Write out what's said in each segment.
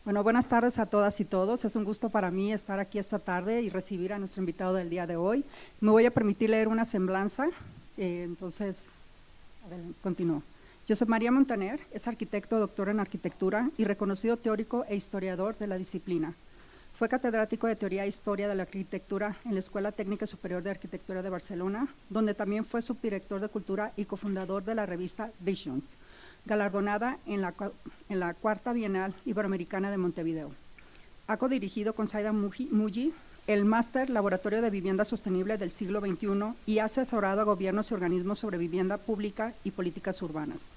Bueno, buenas tardes a todas y todos. Es un gusto para mí estar aquí esta tarde y recibir a nuestro invitado del día de hoy. Me voy a permitir leer una semblanza, entonces, continúo. Josep María Montaner es arquitecto, doctor en arquitectura y reconocido teórico e historiador de la disciplina. Fue catedrático de Teoría e Historia de la Arquitectura en la Escuela Técnica Superior de Arquitectura de Barcelona, donde también fue subdirector de Cultura y cofundador de la revista Visions, galardonada en la Cuarta Bienal Iberoamericana de Montevideo. Ha codirigido con Zaida Muji el Máster Laboratorio de Vivienda Sostenible del siglo XXI y ha asesorado a gobiernos y organismos sobre vivienda pública y políticas urbanas.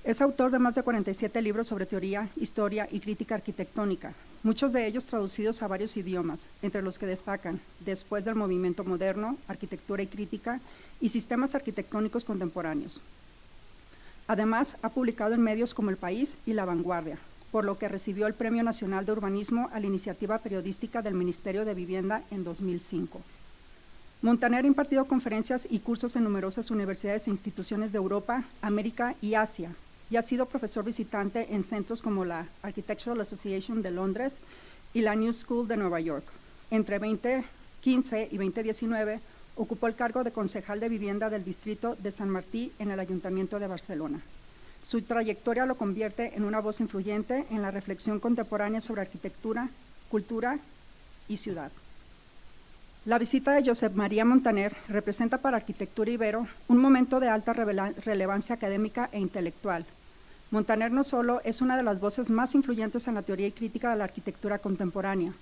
Es autor de más de 47 libros sobre teoría, historia y crítica arquitectónica, muchos de ellos traducidos a varios idiomas, entre los que destacan Después del Movimiento Moderno, Arquitectura y Crítica y Sistemas Arquitectónicos Contemporáneos. Además, ha publicado en medios como El País y La Vanguardia, por lo que recibió el Premio Nacional de Urbanismo a la Iniciativa Periodística del Ministerio de Vivienda en 2005. Montaner ha impartido conferencias y cursos en numerosas universidades e instituciones de Europa, América y Asia, y ha sido profesor visitante en centros como la Architectural Association de Londres y la New School de Nueva York. Entre 2015 y 2019, ocupó el cargo de concejal de vivienda del distrito de San Martí en el Ayuntamiento de Barcelona. Su trayectoria lo convierte en una voz influyente en la reflexión contemporánea sobre arquitectura, cultura y ciudad. La visita de Josep María Montaner representa para Arquitectura Ibero un momento de alta relevancia académica e intelectual. Montaner no solo es una de las voces más influyentes en la teoría y crítica de la arquitectura contemporánea,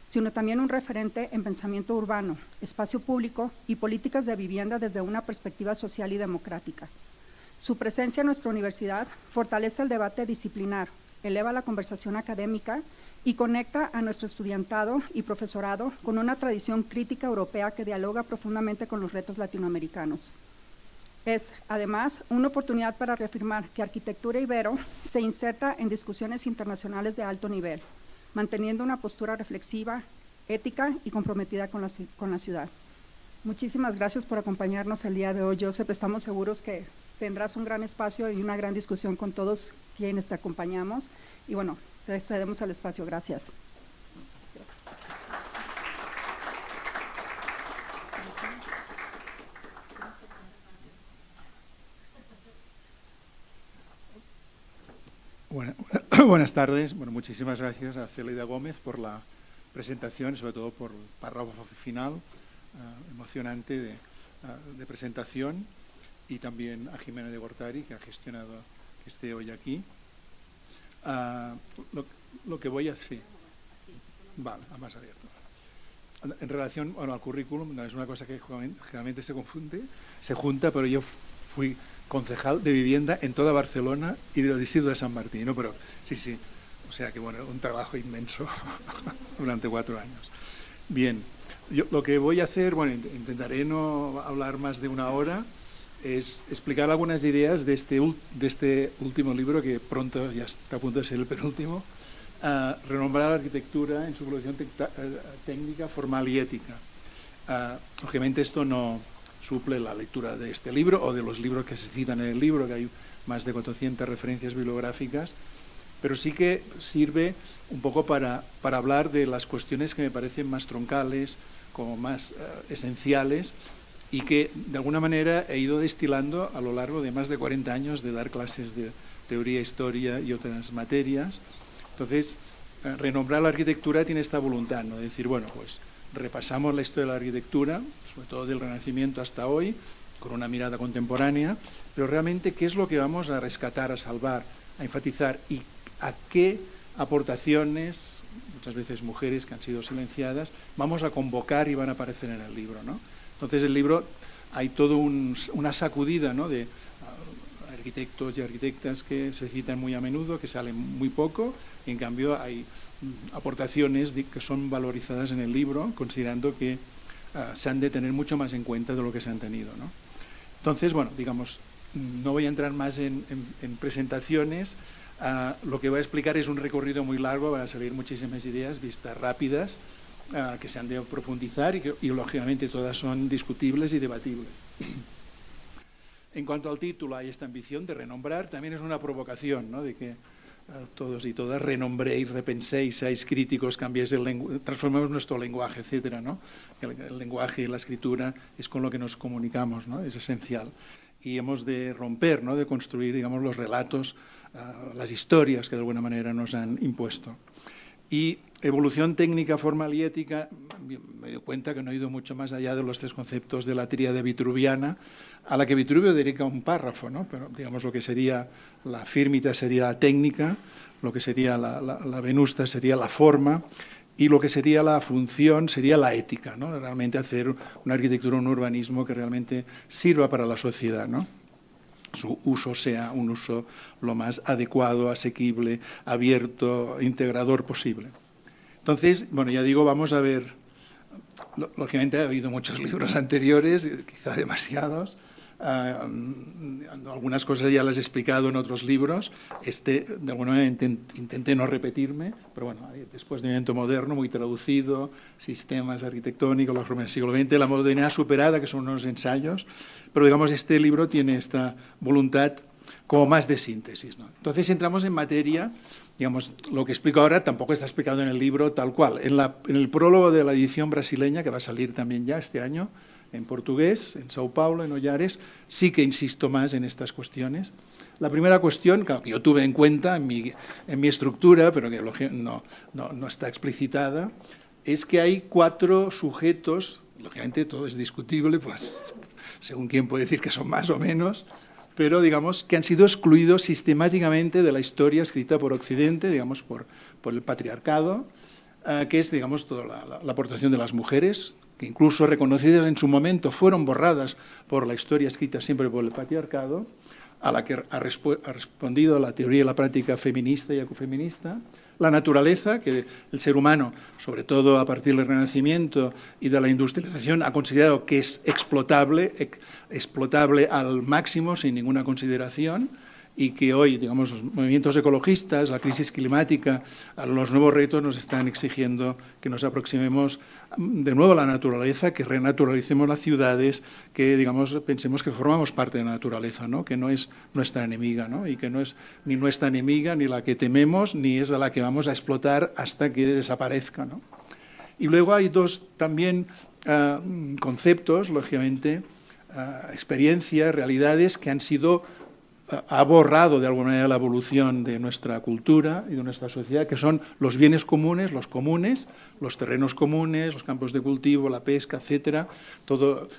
sino también un referente en pensamiento urbano, espacio público y políticas de vivienda desde una perspectiva social y democrática. Su presencia en nuestra universidad fortalece el debate disciplinar, eleva la conversación académica y conecta a nuestro estudiantado y profesorado con una tradición crítica europea que dialoga profundamente con los retos latinoamericanos. Es, además, una oportunidad para reafirmar que Arquitectura Ibero se inserta en discusiones internacionales de alto nivel, manteniendo una postura reflexiva, ética y comprometida con la ciudad. Muchísimas gracias por acompañarnos el día de hoy, Josep. Estamos seguros que tendrás un gran espacio y una gran discusión con todos quienes te acompañamos. Y bueno, te cedemos el espacio. Gracias. Buenas tardes. Bueno, muchísimas gracias a Celida Gómez por la presentación, sobre todo por el párrafo final emocionante de presentación, y también a Jimena de Gortari, que ha gestionado que esté hoy aquí. Lo que voy a hacer... Vale, a más abierto. En relación al currículum, no es una cosa que generalmente se junta, pero yo fui concejal de vivienda en toda Barcelona y del distrito de San Martín, ¿no? Pero sí, o sea que bueno, un trabajo inmenso durante 4 años. Bien, yo lo que voy a hacer, bueno, intentaré no hablar más de 1 hora, es explicar algunas ideas de este último libro, que pronto ya está a punto de ser el penúltimo, Renombrar la arquitectura en su evolución técnica, formal y ética. Obviamente esto no suple la lectura de este libro o de los libros que se citan en el libro, que hay más de 400 referencias bibliográficas, pero sí que sirve un poco para hablar de las cuestiones que me parecen más troncales, como más esenciales, y que de alguna manera he ido destilando a lo largo de más de 40 años de dar clases de teoría, historia y otras materias. Entonces, renombrar la arquitectura tiene esta voluntad, ¿no? De decir, bueno, pues repasamos la historia de la arquitectura, sobre todo del Renacimiento hasta hoy, con una mirada contemporánea, pero realmente qué es lo que vamos a rescatar, a salvar, a enfatizar, y a qué aportaciones, muchas veces mujeres que han sido silenciadas, vamos a convocar y van a aparecer en el libro, ¿no? Entonces el libro hay todo una sacudida, ¿no?, de arquitectos y arquitectas que se citan muy a menudo, que salen muy poco, y en cambio hay aportaciones que son valorizadas en el libro, considerando que se han de tener mucho más en cuenta de lo que se han tenido, ¿no? Entonces, bueno, digamos, no voy a entrar más en presentaciones. Lo que voy a explicar es un recorrido muy largo, van a salir muchísimas ideas, vistas rápidas, que se han de profundizar y lógicamente todas son discutibles y debatibles. En cuanto al título, hay esta ambición de renombrar, también es una provocación, ¿no?, de que todos y todas, renombréis, repenséis, seáis críticos, cambiéis el lenguaje, transformemos nuestro lenguaje, etcétera, ¿no? El lenguaje y la escritura es con lo que nos comunicamos, ¿no? Es esencial. Y hemos de romper, ¿no? De construir, digamos, los relatos, las historias que de alguna manera nos han impuesto. Y evolución técnica, formal y ética, me doy cuenta que no he ido mucho más allá de los tres conceptos de la tríade vitruviana, a la que Vitruvio dedica un párrafo, ¿no? Pero digamos lo que sería la fírmita sería la técnica, lo que sería la venusta sería la forma, y lo que sería la función sería la ética, ¿no? Realmente hacer una arquitectura, un urbanismo que realmente sirva para la sociedad, ¿no? Su uso sea un uso lo más adecuado, asequible, abierto, integrador posible. Entonces, bueno, ya digo, vamos a ver, lógicamente ha habido muchos libros anteriores, quizá demasiados, algunas cosas ya las he explicado en otros libros, de alguna manera intenté no repetirme, pero bueno, después de movimiento moderno, muy traducido, sistemas arquitectónicos, la forma del siglo XX, la modernidad superada, que son unos ensayos, pero digamos este libro tiene esta voluntad como más de síntesis, ¿no? Entonces entramos en materia, digamos, lo que explico ahora tampoco está explicado en el libro tal cual. En el prólogo de la edición brasileña, que va a salir también ya este año, en portugués, en Sao Paulo, en Ollares, sí que insisto más en estas cuestiones. La primera cuestión, claro, que yo tuve en cuenta en mi estructura, pero que no está explicitada, es que hay 4 sujetos, lógicamente todo es discutible, pues según quién puede decir que son más o menos, pero digamos que han sido excluidos sistemáticamente de la historia escrita por Occidente, digamos por el patriarcado, que es, digamos, toda la aportación de las mujeres, que incluso reconocidas en su momento fueron borradas por la historia escrita siempre por el patriarcado, a la que ha respondido la teoría y la práctica feminista y ecofeminista, la naturaleza, que el ser humano, sobre todo a partir del Renacimiento y de la industrialización, ha considerado que es explotable al máximo, sin ninguna consideración, y que hoy, digamos, los movimientos ecologistas, la crisis climática, los nuevos retos nos están exigiendo que nos aproximemos de nuevo a la naturaleza, que renaturalicemos las ciudades, que, digamos, pensemos que formamos parte de la naturaleza, ¿no? Que no es nuestra enemiga, ¿no? Y que no es ni nuestra enemiga, ni la que tememos, ni es a la que vamos a explotar hasta que desaparezca, ¿no? Y luego hay 2 también conceptos, lógicamente, experiencias, realidades que han sido ha borrado de alguna manera la evolución de nuestra cultura y de nuestra sociedad, que son los bienes comunes, los terrenos comunes, los campos de cultivo, la pesca, etcétera. Todo,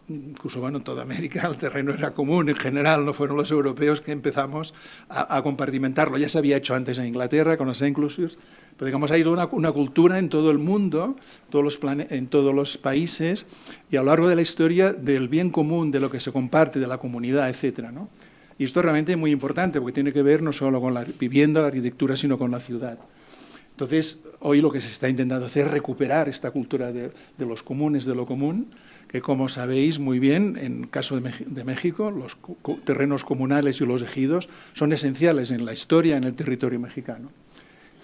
incluso bueno, en toda América el terreno era común en general, no fueron los europeos que empezamos a compartimentarlo. Ya se había hecho antes en Inglaterra con los enclosures, pero digamos hay una cultura en todo el mundo, en todos los países, y a lo largo de la historia del bien común, de lo que se comparte, de la comunidad, etcétera, ¿no? Y esto es realmente muy importante porque tiene que ver no solo con la vivienda, la arquitectura, sino con la ciudad. Entonces, hoy lo que se está intentando hacer es recuperar esta cultura de los comunes, de lo común, que como sabéis muy bien, en el caso de México, los terrenos comunales y los ejidos son esenciales en la historia, en el territorio mexicano.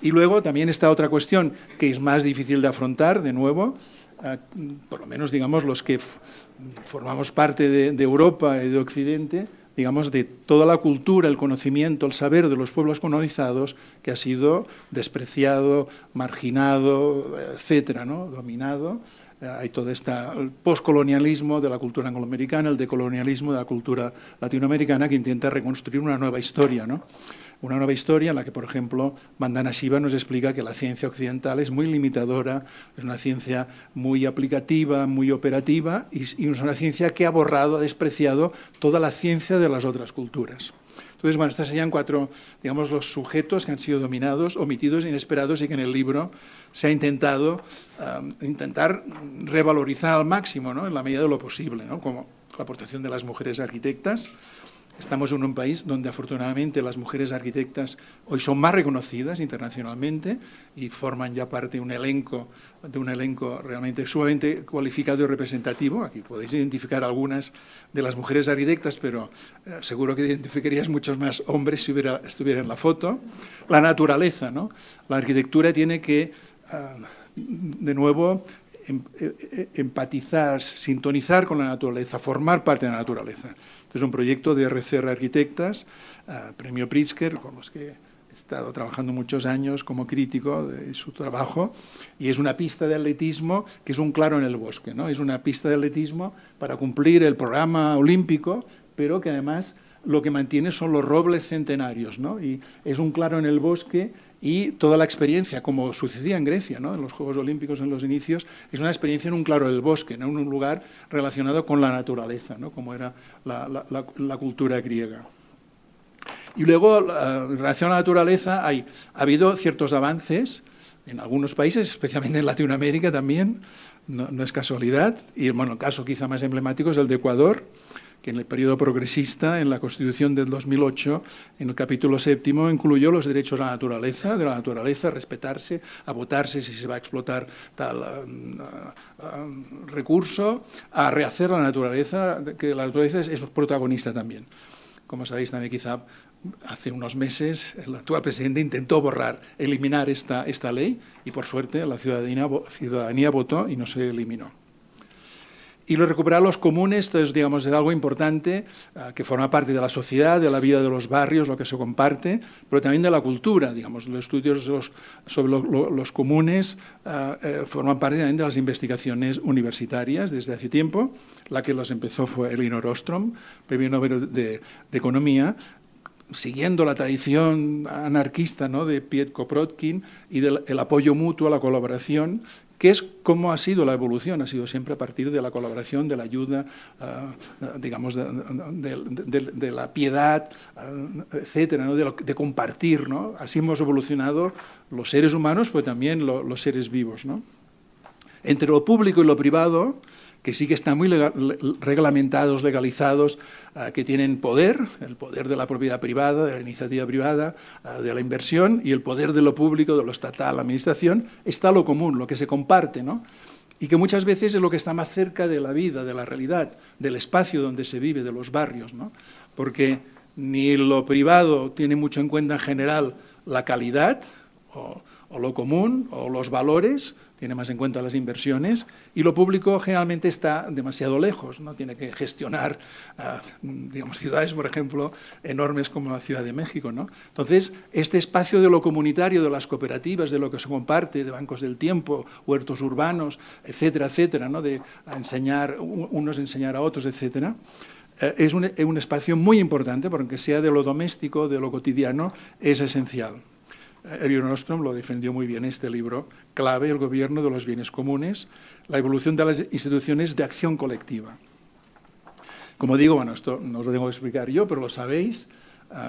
Y luego también está otra cuestión que es más difícil de afrontar, de nuevo, por lo menos, digamos, los que formamos parte de Europa y de Occidente, digamos, de toda la cultura, el conocimiento, el saber de los pueblos colonizados que ha sido despreciado, marginado, etcétera, ¿no? Dominado. Hay todo el postcolonialismo de la cultura angloamericana, el decolonialismo de la cultura latinoamericana que intenta reconstruir una nueva historia, ¿no? Una nueva historia en la que, por ejemplo, Vandana Shiva nos explica que la ciencia occidental es muy limitadora, es una ciencia muy aplicativa, muy operativa, y es una ciencia que ha borrado, ha despreciado toda la ciencia de las otras culturas. Entonces, bueno, estos serían 4, digamos, los sujetos que han sido dominados, omitidos, inesperados, y que en el libro se ha intentado intentar revalorizar al máximo, ¿no? En la medida de lo posible, ¿no? Como la aportación de las mujeres arquitectas. Estamos en un país donde afortunadamente las mujeres arquitectas hoy son más reconocidas internacionalmente y forman ya parte de un elenco realmente sumamente cualificado y representativo. Aquí podéis identificar algunas de las mujeres arquitectas, pero seguro que identificarías muchos más hombres si estuviera en la foto. La naturaleza, ¿no? La arquitectura tiene que, de nuevo, empatizar, sintonizar con la naturaleza, formar parte de la naturaleza. Este es un proyecto de RCR Arquitectas, premio Pritzker, con los que he estado trabajando muchos años como crítico de su trabajo, y es una pista de atletismo que es un claro en el bosque, ¿no? Es una pista de atletismo para cumplir el programa olímpico, pero que además lo que mantiene son los robles centenarios, ¿no? Y es un claro en el bosque y toda la experiencia, como sucedía en Grecia, ¿no? En los Juegos Olímpicos en los inicios, es una experiencia en un claro del bosque, ¿no? En un lugar relacionado con la naturaleza, ¿no? Como era la cultura griega. Y luego, en relación a la naturaleza, ha habido ciertos avances en algunos países, especialmente en Latinoamérica también, no es casualidad, y bueno, el caso quizá más emblemático es el de Ecuador, que en el periodo progresista, en la Constitución del 2008, en el capítulo 7, incluyó los derechos a la naturaleza, de la naturaleza, a respetarse, a votarse si se va a explotar tal recurso, a rehacer la naturaleza, que la naturaleza es protagonista también. Como sabéis también, quizá hace unos meses el actual presidente intentó eliminar esta ley y por suerte la ciudadanía votó y no se eliminó. Y lo recuperar los comunes, entonces, digamos, es algo importante que forma parte de la sociedad, de la vida de los barrios, lo que se comparte, pero también de la cultura, digamos, los estudios sobre los comunes forman parte también de las investigaciones universitarias desde hace tiempo. La que los empezó fue Elinor Ostrom, premio Nobel de Economía, siguiendo la tradición anarquista, ¿no?, de Piet Kropotkin y del apoyo mutuo, la colaboración, que es cómo ha sido la evolución, ha sido siempre a partir de la colaboración, de la ayuda, digamos, de la piedad, etcétera, ¿no?, de compartir, ¿no? Así hemos evolucionado los seres humanos, pero también los seres vivos, ¿no? Entre lo público y lo privado, que sí que están muy reglamentados, legalizados, que tienen poder, el poder de la propiedad privada, de la iniciativa privada, de la inversión, y el poder de lo público, de lo estatal, la administración, está lo común, lo que se comparte, ¿no? Y que muchas veces es lo que está más cerca de la vida, de la realidad, del espacio donde se vive, de los barrios, ¿no? Porque ni lo privado tiene mucho en cuenta en general la calidad o lo común o los valores, tiene más en cuenta las inversiones, y lo público generalmente está demasiado lejos, ¿no? Tiene que gestionar, digamos, ciudades, por ejemplo, enormes como la Ciudad de México, ¿no? Entonces, este espacio de lo comunitario, de las cooperativas, de lo que se comparte, de bancos del tiempo, huertos urbanos, etcétera, etcétera, ¿no?, de enseñar, unos enseñar a otros, etcétera, es un espacio muy importante, porque sea de lo doméstico, de lo cotidiano, es esencial. Elinor Ostrom lo defendió muy bien este libro, Clave, el gobierno de los bienes comunes, la evolución de las instituciones de acción colectiva. Como digo, bueno, esto no os lo tengo que explicar yo, pero lo sabéis,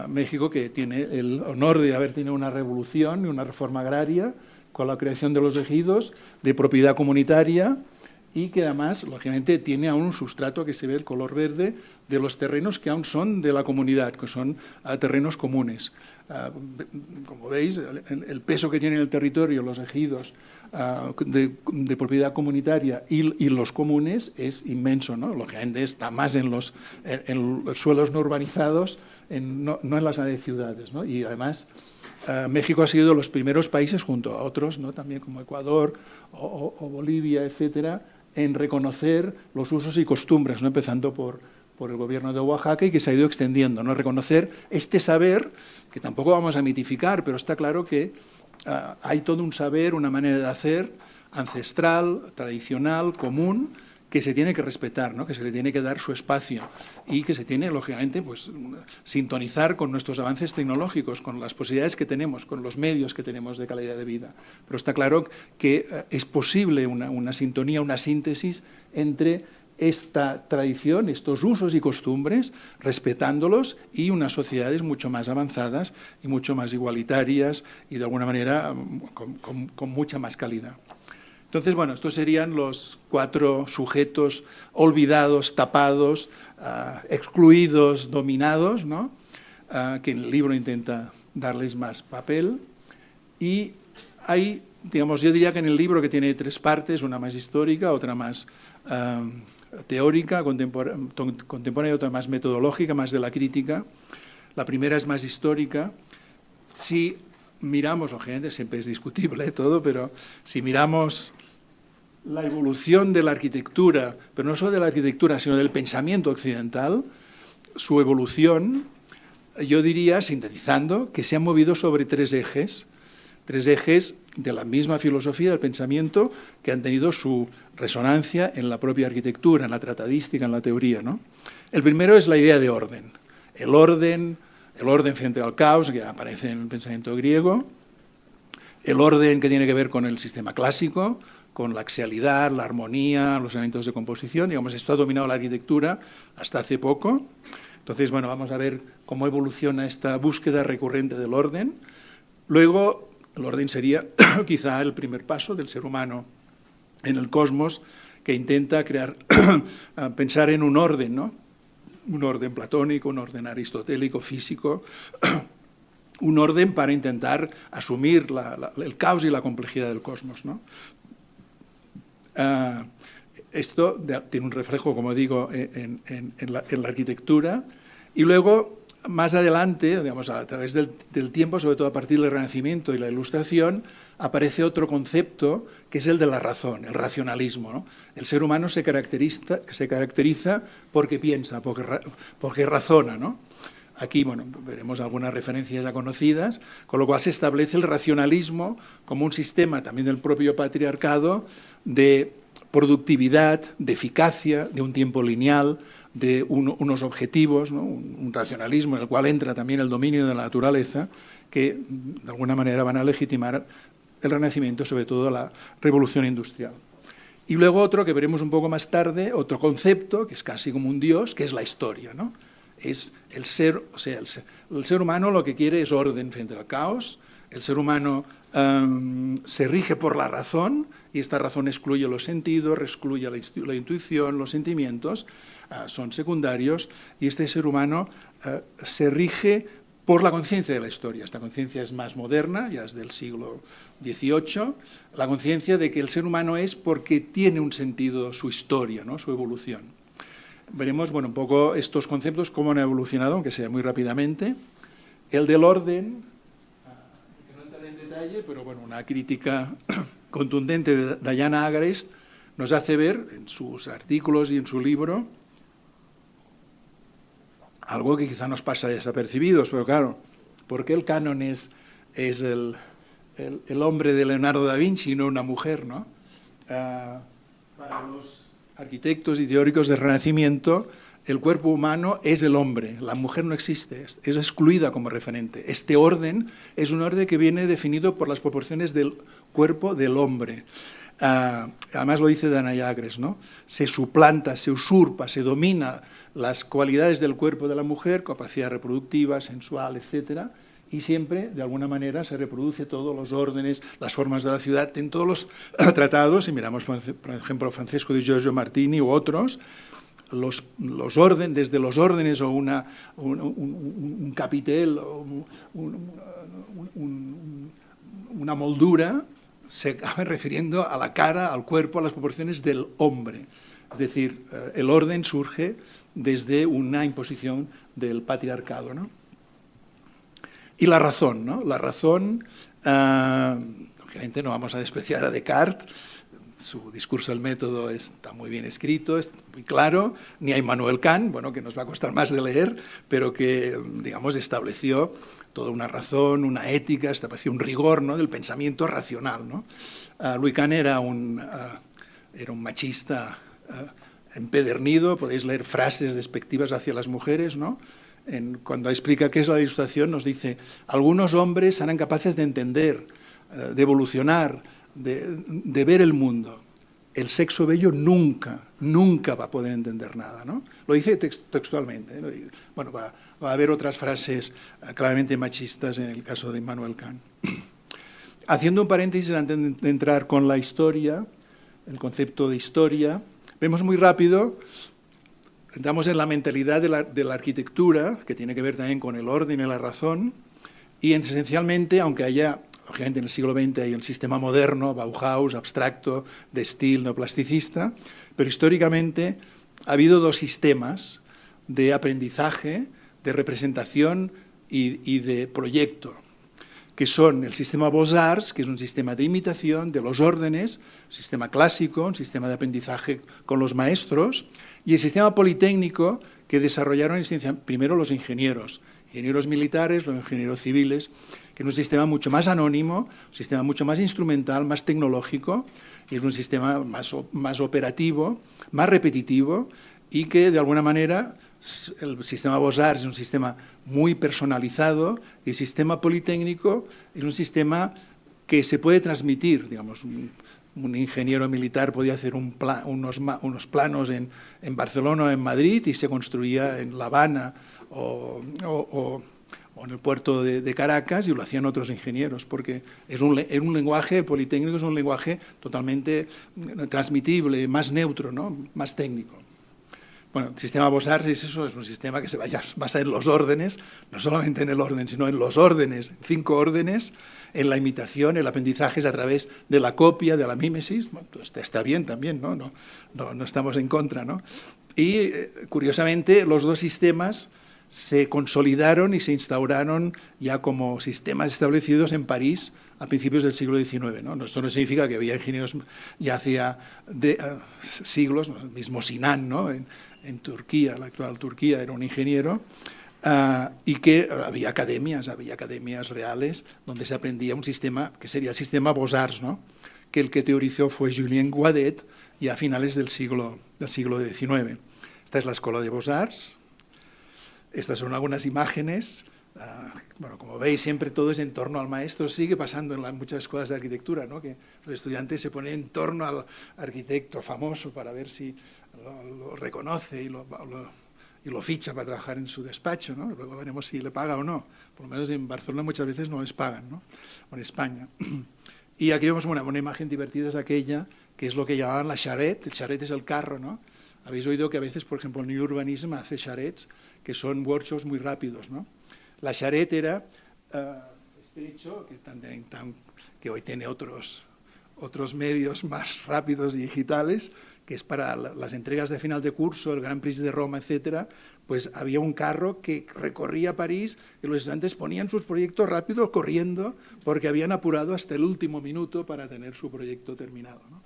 México, que tiene el honor de haber tenido una revolución y una reforma agraria con la creación de los ejidos de propiedad comunitaria, y que además, lógicamente, tiene aún un sustrato que se ve el color verde de los terrenos que aún son de la comunidad, que son terrenos comunes. Como veis, el peso que tiene el territorio, los ejidos de propiedad comunitaria y los comunes es inmenso, ¿no? Lógicamente está más en los suelos no urbanizados, no en las grandes ciudades, ¿no? Y además, México ha sido de los primeros países, junto a otros, ¿no?, también como Ecuador o Bolivia, etcétera, en reconocer los usos y costumbres, ¿no?, empezando por el gobierno de Oaxaca, y que se ha ido extendiendo, ¿no?, reconocer este saber, que tampoco vamos a mitificar, pero está claro que hay todo un saber, una manera de hacer ancestral, tradicional, común, que se tiene que respetar, ¿no?, que se le tiene que dar su espacio y que se tiene, lógicamente, pues, sintonizar con nuestros avances tecnológicos, con las posibilidades que tenemos, con los medios que tenemos de calidad de vida. Pero está claro que es posible una sintonía, una síntesis entre esta tradición, estos usos y costumbres, respetándolos, y unas sociedades mucho más avanzadas y mucho más igualitarias y, de alguna manera, con mucha más calidad. Entonces, bueno, estos serían los 4 sujetos olvidados, tapados, excluidos, dominados, ¿no?, que en el libro intenta darles más papel. Y hay, digamos, yo diría que en el libro, que tiene 3 partes, una más histórica, otra más teórica, contemporánea, y otra más metodológica, más de la crítica. La primera es más histórica. Si miramos, lógicamente siempre es discutible todo, pero si miramos la evolución de la arquitectura, pero no solo de la arquitectura, sino del pensamiento occidental, su evolución, yo diría, sintetizando, que se han movido sobre tres ejes de la misma filosofía del pensamiento que han tenido su resonancia en la propia arquitectura, en la tratadística, en la teoría, ¿no? El primero es la idea de orden. El orden frente al caos, que aparece en el pensamiento griego, el orden que tiene que ver con el sistema clásico, con la axialidad, la armonía, los elementos de composición. Digamos, esto ha dominado la arquitectura hasta hace poco. Entonces, bueno, vamos a ver cómo evoluciona esta búsqueda recurrente del orden. Luego, el orden sería quizá el primer paso del ser humano en el cosmos, que intenta pensar en un orden, ¿no? Un orden platónico, un orden aristotélico, físico, un orden para intentar asumir el caos y la complejidad del cosmos, ¿no? Esto tiene un reflejo, como digo, en la arquitectura. Y luego, más adelante, digamos, a través del tiempo, sobre todo a partir del Renacimiento y la Ilustración, aparece otro concepto que es el de la razón, el racionalismo, ¿no? El ser humano se caracteriza porque piensa, porque razona, ¿no? Aquí, bueno, veremos algunas referencias ya conocidas, con lo cual se establece el racionalismo como un sistema también del propio patriarcado de productividad, de eficacia, de un tiempo lineal, de unos objetivos, ¿no? Un racionalismo en el cual entra también el dominio de la naturaleza, que de alguna manera van a legitimar el Renacimiento, sobre todo la Revolución Industrial. Y luego otro que veremos un poco más tarde, otro concepto, que es casi como un dios, que es la historia, ¿no? Es el ser, o sea, el ser humano lo que quiere es orden frente al caos. El ser humano se rige por la razón, y esta razón excluye los sentidos, excluye la intuición, los sentimientos, son secundarios, y este ser humano se rige por la conciencia de la historia. Esta conciencia es más moderna, ya es del siglo XVIII, la conciencia de que el ser humano es porque tiene un sentido su historia, ¿no? Su evolución. Veremos, bueno, un poco estos conceptos, cómo han evolucionado, aunque sea muy rápidamente. El del orden, que no entraré en detalle, pero bueno, una crítica contundente de Diana Agrest nos hace ver en sus artículos y en su libro algo que quizá nos pasa desapercibidos, pero claro, ¿por qué el canon es el hombre de Leonardo da Vinci y no una mujer, ¿no? Para los arquitectos y teóricos del Renacimiento, el cuerpo humano es el hombre, la mujer no existe, es excluida como referente. Este orden es un orden que viene definido por las proporciones del cuerpo del hombre. Además lo dice Diana Agrest, ¿no? Se suplanta, se usurpa, se domina las cualidades del cuerpo de la mujer, capacidad reproductiva, sensual, etcétera, y siempre, de alguna manera, se reproduce todos los órdenes, las formas de la ciudad, en todos los tratados, y miramos, por ejemplo, Francesco di Giorgio Martini u otros, desde los órdenes o un capitel, o una moldura, se acaba refiriendo a la cara, al cuerpo, a las proporciones del hombre. Es decir, el orden surge desde una imposición del patriarcado, ¿no? Y la razón, ¿no? La razón, obviamente no vamos a despreciar a Descartes, su discurso del método está muy bien escrito, es muy claro, ni a Immanuel Kant, bueno, que nos va a costar más de leer, pero que, digamos, estableció toda una razón, una ética, estableció un rigor, ¿no? Del pensamiento racional, ¿no? Louis Kant era un machista empedernido, podéis leer frases despectivas hacia las mujeres, ¿no? Cuando explica qué es la Ilustración, nos dice: algunos hombres serán capaces de entender, de evolucionar, de ver el mundo. El sexo bello nunca va a poder entender nada, ¿no? Lo dice textualmente, ¿no? Bueno, va a haber otras frases claramente machistas en el caso de Immanuel Kant. Haciendo un paréntesis antes de entrar con la historia, el concepto de historia, vemos muy rápido. Entramos en la mentalidad de la arquitectura, que tiene que ver también con el orden y la razón, y esencialmente, aunque haya, lógicamente en el siglo XX hay el sistema moderno, Bauhaus, abstracto, de estilo neoplasticista, pero históricamente ha habido dos sistemas de aprendizaje, de representación y de proyecto. que son el sistema Beaux-Arts, que es un sistema de imitación de los órdenes, sistema clásico, un sistema de aprendizaje con los maestros, y el sistema politécnico que desarrollaron primero los ingenieros militares, los ingenieros civiles, que es un sistema mucho más anónimo, un sistema mucho más instrumental, más tecnológico, y es un sistema más operativo, más repetitivo, y que de alguna manera el sistema Beaux-Arts es un sistema muy personalizado y el sistema politécnico es un sistema que se puede transmitir. Digamos, un ingeniero militar podía hacer unos planos en Barcelona o en Madrid y se construía en La Habana o en el puerto de Caracas, y lo hacían otros ingenieros, porque es un lenguaje, el politécnico es un lenguaje totalmente transmitible, más neutro, ¿no? Más técnico. Bueno, el sistema Beaux-Arts es eso, es un sistema que se basa en los órdenes, no solamente en el orden, sino en los órdenes, 5 órdenes, en la imitación, el aprendizaje es a través de la copia, de la mímesis. Bueno, está bien también, ¿no? No estamos en contra, ¿no? Y, curiosamente, los dos sistemas se consolidaron y se instauraron ya como sistemas establecidos en París a principios del siglo XIX. ¿no? Esto no significa que había ingenieros ya hacía siglos, el mismo Sinan, ¿no? en Turquía, la actual Turquía, era un ingeniero, y que había academias reales donde se aprendía un sistema que sería el sistema Beaux-Arts, ¿no? Que el que teorizó fue Julien Guadet ya a finales del siglo XIX. Esta es la Escuela de Beaux-Arts. Estas son algunas imágenes. Bueno, como veis, siempre todo es en torno al maestro. Sigue pasando en muchas escuelas de arquitectura, ¿no? Que los estudiantes se ponen en torno al arquitecto famoso para ver si lo reconoce y lo ficha para trabajar en su despacho, ¿no? Luego veremos si le paga o no. Por lo menos en Barcelona muchas veces no les pagan, ¿no? O en España. Y aquí vemos una imagen divertida, es aquella que es lo que llamaban la charrette. El charrette es el carro, ¿no? Habéis oído que a veces, por ejemplo, el New Urbanism hace charrettes, que son workshops muy rápidos, ¿no? La charrette era este hecho, que hoy tiene otros medios más rápidos y digitales, que es para las entregas de final de curso, el Grand Prix de Roma, etcétera. Pues había un carro que recorría París y los estudiantes ponían sus proyectos rápido, corriendo, porque habían apurado hasta el último minuto para tener su proyecto terminado, ¿no?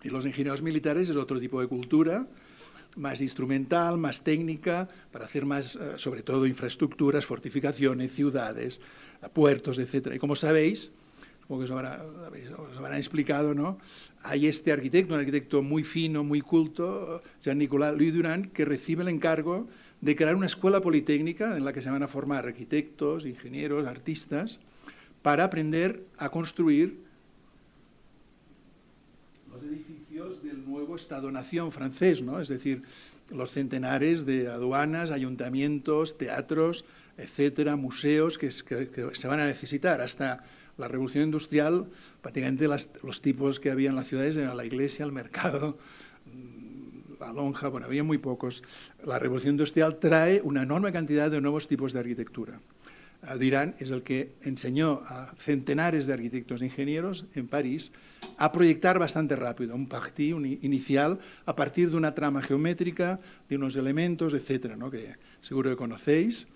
Y los ingenieros militares es otro tipo de cultura, más instrumental, más técnica, para hacer más, sobre todo, infraestructuras, fortificaciones, ciudades, puertos, etc. Y como sabéis, como que os habrán explicado, ¿no? Hay este arquitecto, un arquitecto muy fino, muy culto, Jean-Nicolas Louis Durand, que recibe el encargo de crear una escuela politécnica en la que se van a formar arquitectos, ingenieros, artistas, para aprender a construir los edificios del nuevo Estado-nación francés, ¿no? Es decir, los centenares de aduanas, ayuntamientos, teatros, etcétera, museos que se van a necesitar. Hasta la Revolución Industrial, prácticamente los tipos que había en las ciudades eran la iglesia, el mercado, la lonja, bueno, había muy pocos. La Revolución Industrial trae una enorme cantidad de nuevos tipos de arquitectura. Durand es el que enseñó a centenares de arquitectos e ingenieros en París a proyectar bastante rápido, un parti inicial, a partir de una trama geométrica, de unos elementos, etcétera, ¿no? Que seguro que conocéis.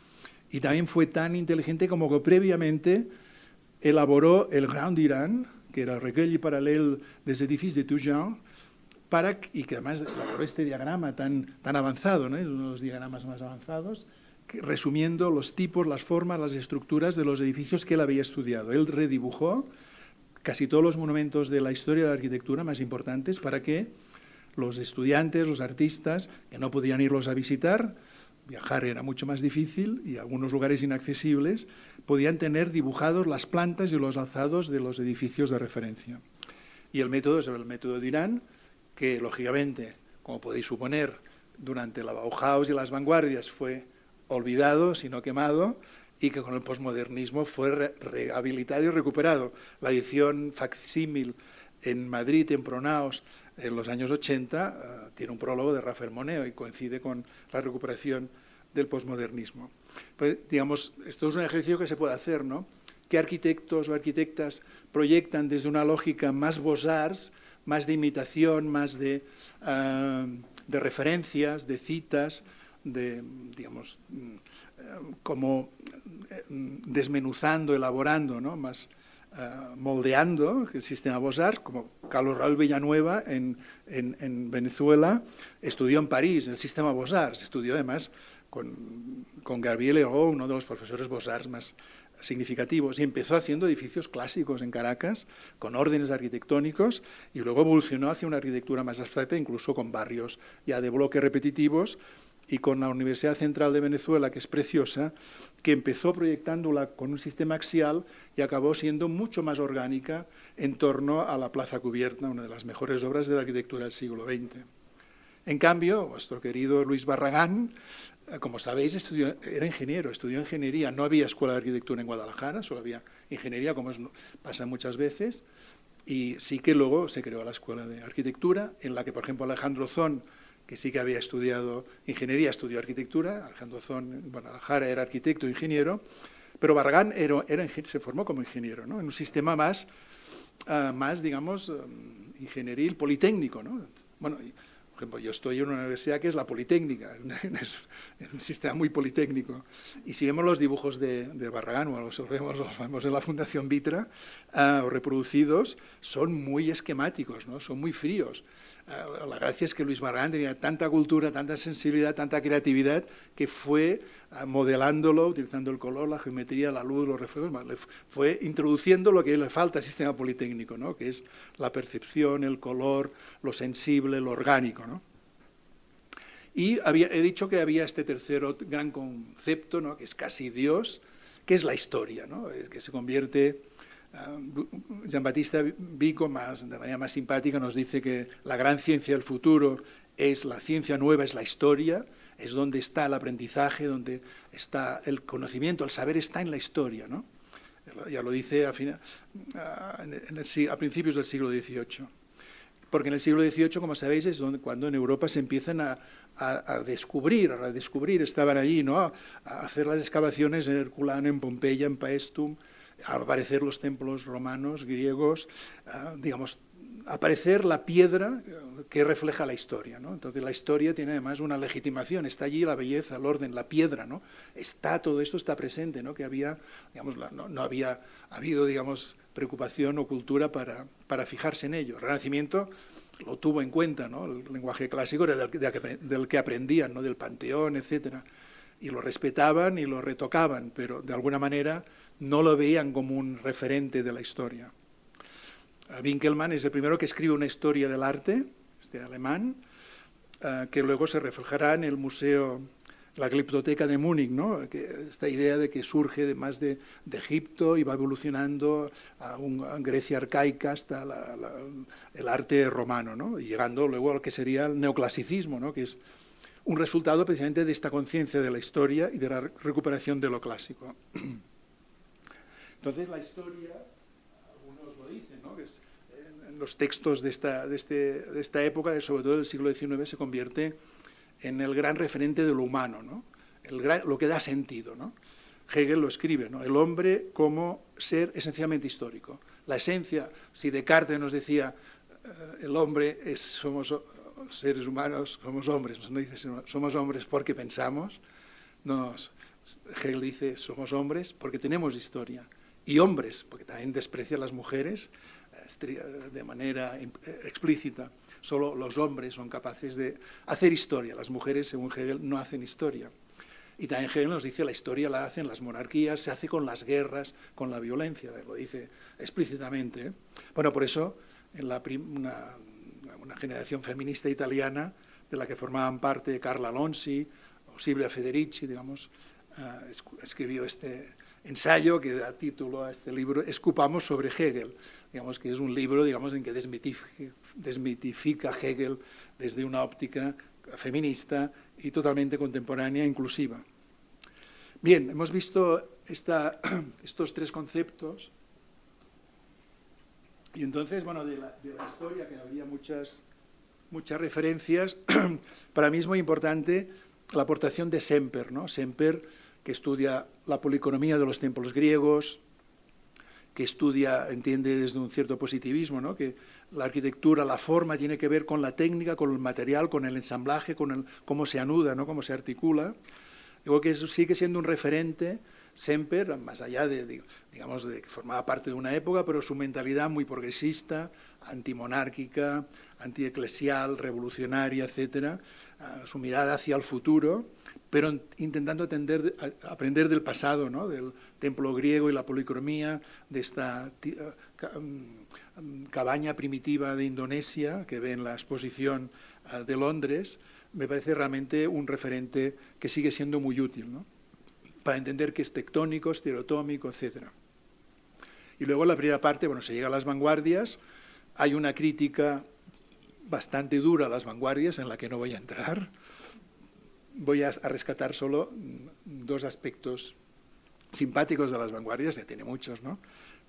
Y también fue tan inteligente como que previamente elaboró el Grand Durand, que era el recueil paralel des edifices de tout genre, y que además elaboró este diagrama tan avanzado, ¿no? Es uno de los diagramas más avanzados, resumiendo los tipos, las formas, las estructuras de los edificios que él había estudiado. Él redibujó casi todos los monumentos de la historia de la arquitectura más importantes para que los estudiantes, los artistas, que no podían irlos a visitar, viajar era mucho más difícil y algunos lugares inaccesibles, podían tener dibujados las plantas y los alzados de los edificios de referencia. Y el método es el método Durand, que lógicamente, como podéis suponer, durante la Bauhaus y las vanguardias fue olvidado, sino quemado, y que con el posmodernismo fue rehabilitado y recuperado. La edición facsímil en Madrid, en Pronaos, en los años 80, tiene un prólogo de Rafael Moneo y coincide con la recuperación del posmodernismo. Pues, digamos, esto es un ejercicio que se puede hacer, ¿no? ¿Qué arquitectos o arquitectas proyectan desde una lógica más Beaux-Arts, más de imitación, más de referencias, de citas, digamos, como desmenuzando, elaborando, ¿no? Más moldeando el sistema Beaux-Arts, como Carlos Raúl Villanueva en Venezuela estudió en París el sistema Beaux-Arts, estudió además con Gabriel Hérault, uno de los profesores Beaux-Arts más significativos, y empezó haciendo edificios clásicos en Caracas, con órdenes arquitectónicos, y luego evolucionó hacia una arquitectura más abstracta, incluso con barrios ya de bloques repetitivos, y con la Universidad Central de Venezuela, que es preciosa, que empezó proyectándola con un sistema axial y acabó siendo mucho más orgánica en torno a la Plaza Cubierta, una de las mejores obras de la arquitectura del siglo XX. En cambio, vuestro querido Luis Barragán, como sabéis, era ingeniero, estudió ingeniería. No había escuela de arquitectura en Guadalajara, solo había ingeniería, como pasa muchas veces, y sí que luego se creó la escuela de arquitectura, en la que, por ejemplo, Alejandro Zón, que sí que había estudiado ingeniería, estudió arquitectura. Alejandro Zón en Guadalajara era arquitecto e ingeniero, pero Barragán se formó como ingeniero, ¿no? En un sistema más digamos, ingenieril, politécnico, ¿no? Bueno, por ejemplo, yo estoy en una universidad que es la Politécnica, es un sistema muy politécnico. Y si vemos los dibujos de Barragán, o los vemos en la Fundación Vitra, o reproducidos, son muy esquemáticos, ¿no? Son muy fríos. La gracia es que Luis Barragán tenía tanta cultura, tanta sensibilidad, tanta creatividad, que fue modelándolo, utilizando el color, la geometría, la luz, los reflejos, fue introduciendo lo que le falta al sistema politécnico, ¿no? Que es la percepción, el color, lo sensible, lo orgánico, ¿no? Y he dicho que había este tercer gran concepto, ¿no? Que es casi Dios, que es la historia, ¿no? Es que se convierte... Giambattista Vico, de manera más simpática, nos dice que la gran ciencia del futuro es la ciencia nueva, es la historia, es donde está el aprendizaje, donde está el conocimiento, el saber está en la historia, ¿no? Ya lo dice a principios del siglo XVIII. Porque en el siglo XVIII, como sabéis, es cuando en Europa se empiezan a descubrir, estaban allí, ¿no? A hacer las excavaciones en Herculano, en Pompeya, en Paestum, a aparecer los templos romanos, griegos, digamos, aparecer la piedra que refleja la historia, ¿no? Entonces la historia tiene además una legitimación, está allí la belleza, el orden, la piedra, ¿no? Todo esto está presente, ¿no? Que había, digamos, no había habido, digamos, preocupación o cultura para fijarse en ello. El Renacimiento lo tuvo en cuenta, ¿no? El lenguaje clásico era del que aprendían, ¿no? Del Panteón, etcétera, y lo respetaban y lo retocaban, pero de alguna manera no lo veían como un referente de la historia. Winkelmann es el primero que escribe una historia del arte, alemán, que luego se reflejará en el museo, la Glyptoteca de Múnich, ¿no? Esta idea de que surge más de Egipto y va evolucionando a Grecia arcaica hasta el arte romano, ¿no? Y llegando luego a lo que sería el neoclasicismo, ¿no? Que es un resultado precisamente de esta conciencia de la historia y de la recuperación de lo clásico. Entonces la historia, algunos lo dicen, ¿no? Que en los textos de esta época, sobre todo del siglo XIX, se convierte en el gran referente de lo humano, ¿no? Lo que da sentido, ¿no? Hegel lo escribe, ¿no? El hombre como ser esencialmente histórico. La esencia, si Descartes nos decía el hombre somos seres humanos, somos hombres, no dice somos hombres porque pensamos, Hegel dice somos hombres porque tenemos historia. Y hombres, porque también desprecia a las mujeres de manera explícita. Solo los hombres son capaces de hacer historia. Las mujeres, según Hegel, no hacen historia. Y también Hegel nos dice la historia la hacen las monarquías, se hace con las guerras, con la violencia, lo dice explícitamente. Bueno, por eso, en una generación feminista italiana, de la que formaban parte Carla Lonzi o Silvia Federici, digamos, escribió este ensayo que da título a este libro, Escupamos sobre Hegel, digamos que es un libro, digamos, en que desmitifica Hegel desde una óptica feminista y totalmente contemporánea e inclusiva. Bien, hemos visto estos tres conceptos y entonces, bueno, de la historia, que habría muchas referencias, para mí es muy importante la aportación de Semper, ¿no? Semper, que estudia la policromía de los templos griegos que estudia, entiende desde un cierto positivismo, ¿no? Que la arquitectura, la forma tiene que ver con la técnica, con el material, con el ensamblaje, con cómo se anuda, ¿no? Cómo se articula. Digo que eso sigue siendo un referente, Semper, más allá digamos, de que formaba parte de una época, pero su mentalidad muy progresista, antimonárquica, antieclesial, revolucionaria, etcétera, su mirada hacia el futuro, pero intentando aprender del pasado, ¿no? Del templo griego y la policromía, de esta cabaña primitiva de Indonesia que ve en la exposición de Londres. Me parece realmente un referente que sigue siendo muy útil, ¿no? Para entender qué es tectónico, estereotómico, etc. Y luego la primera parte, bueno, se llega a las vanguardias, hay una crítica bastante dura a las vanguardias en la que no voy a entrar. Voy a rescatar solo dos aspectos simpáticos de las vanguardias, ya tiene muchos, ¿no?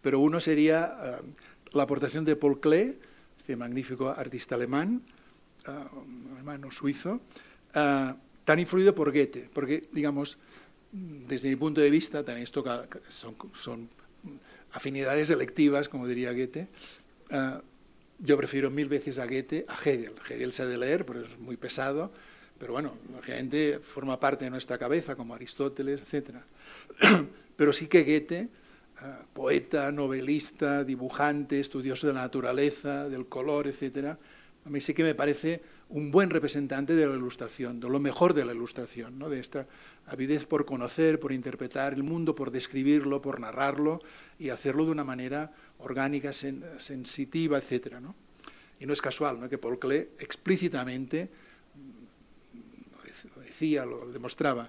Pero uno sería la aportación de Paul Klee, este magnífico artista alemán, o suizo, tan influido por Goethe, porque, digamos, desde mi punto de vista, también esto son afinidades electivas, como diría Goethe, yo prefiero 1000 veces a Goethe a Hegel. Hegel se ha de leer, pero es muy pesado, pero bueno, lógicamente forma parte de nuestra cabeza, como Aristóteles, etc. Pero sí que Goethe, poeta, novelista, dibujante, estudioso de la naturaleza, del color, etc., a mí sí que me parece un buen representante de la Ilustración, de lo mejor de la Ilustración, ¿no? De esta avidez por conocer, por interpretar el mundo, por describirlo, por narrarlo y hacerlo de una manera orgánica, sensitiva, etc., ¿no? Y no es casual, ¿no?, que Paul Klee explícitamente lo decía, lo demostraba.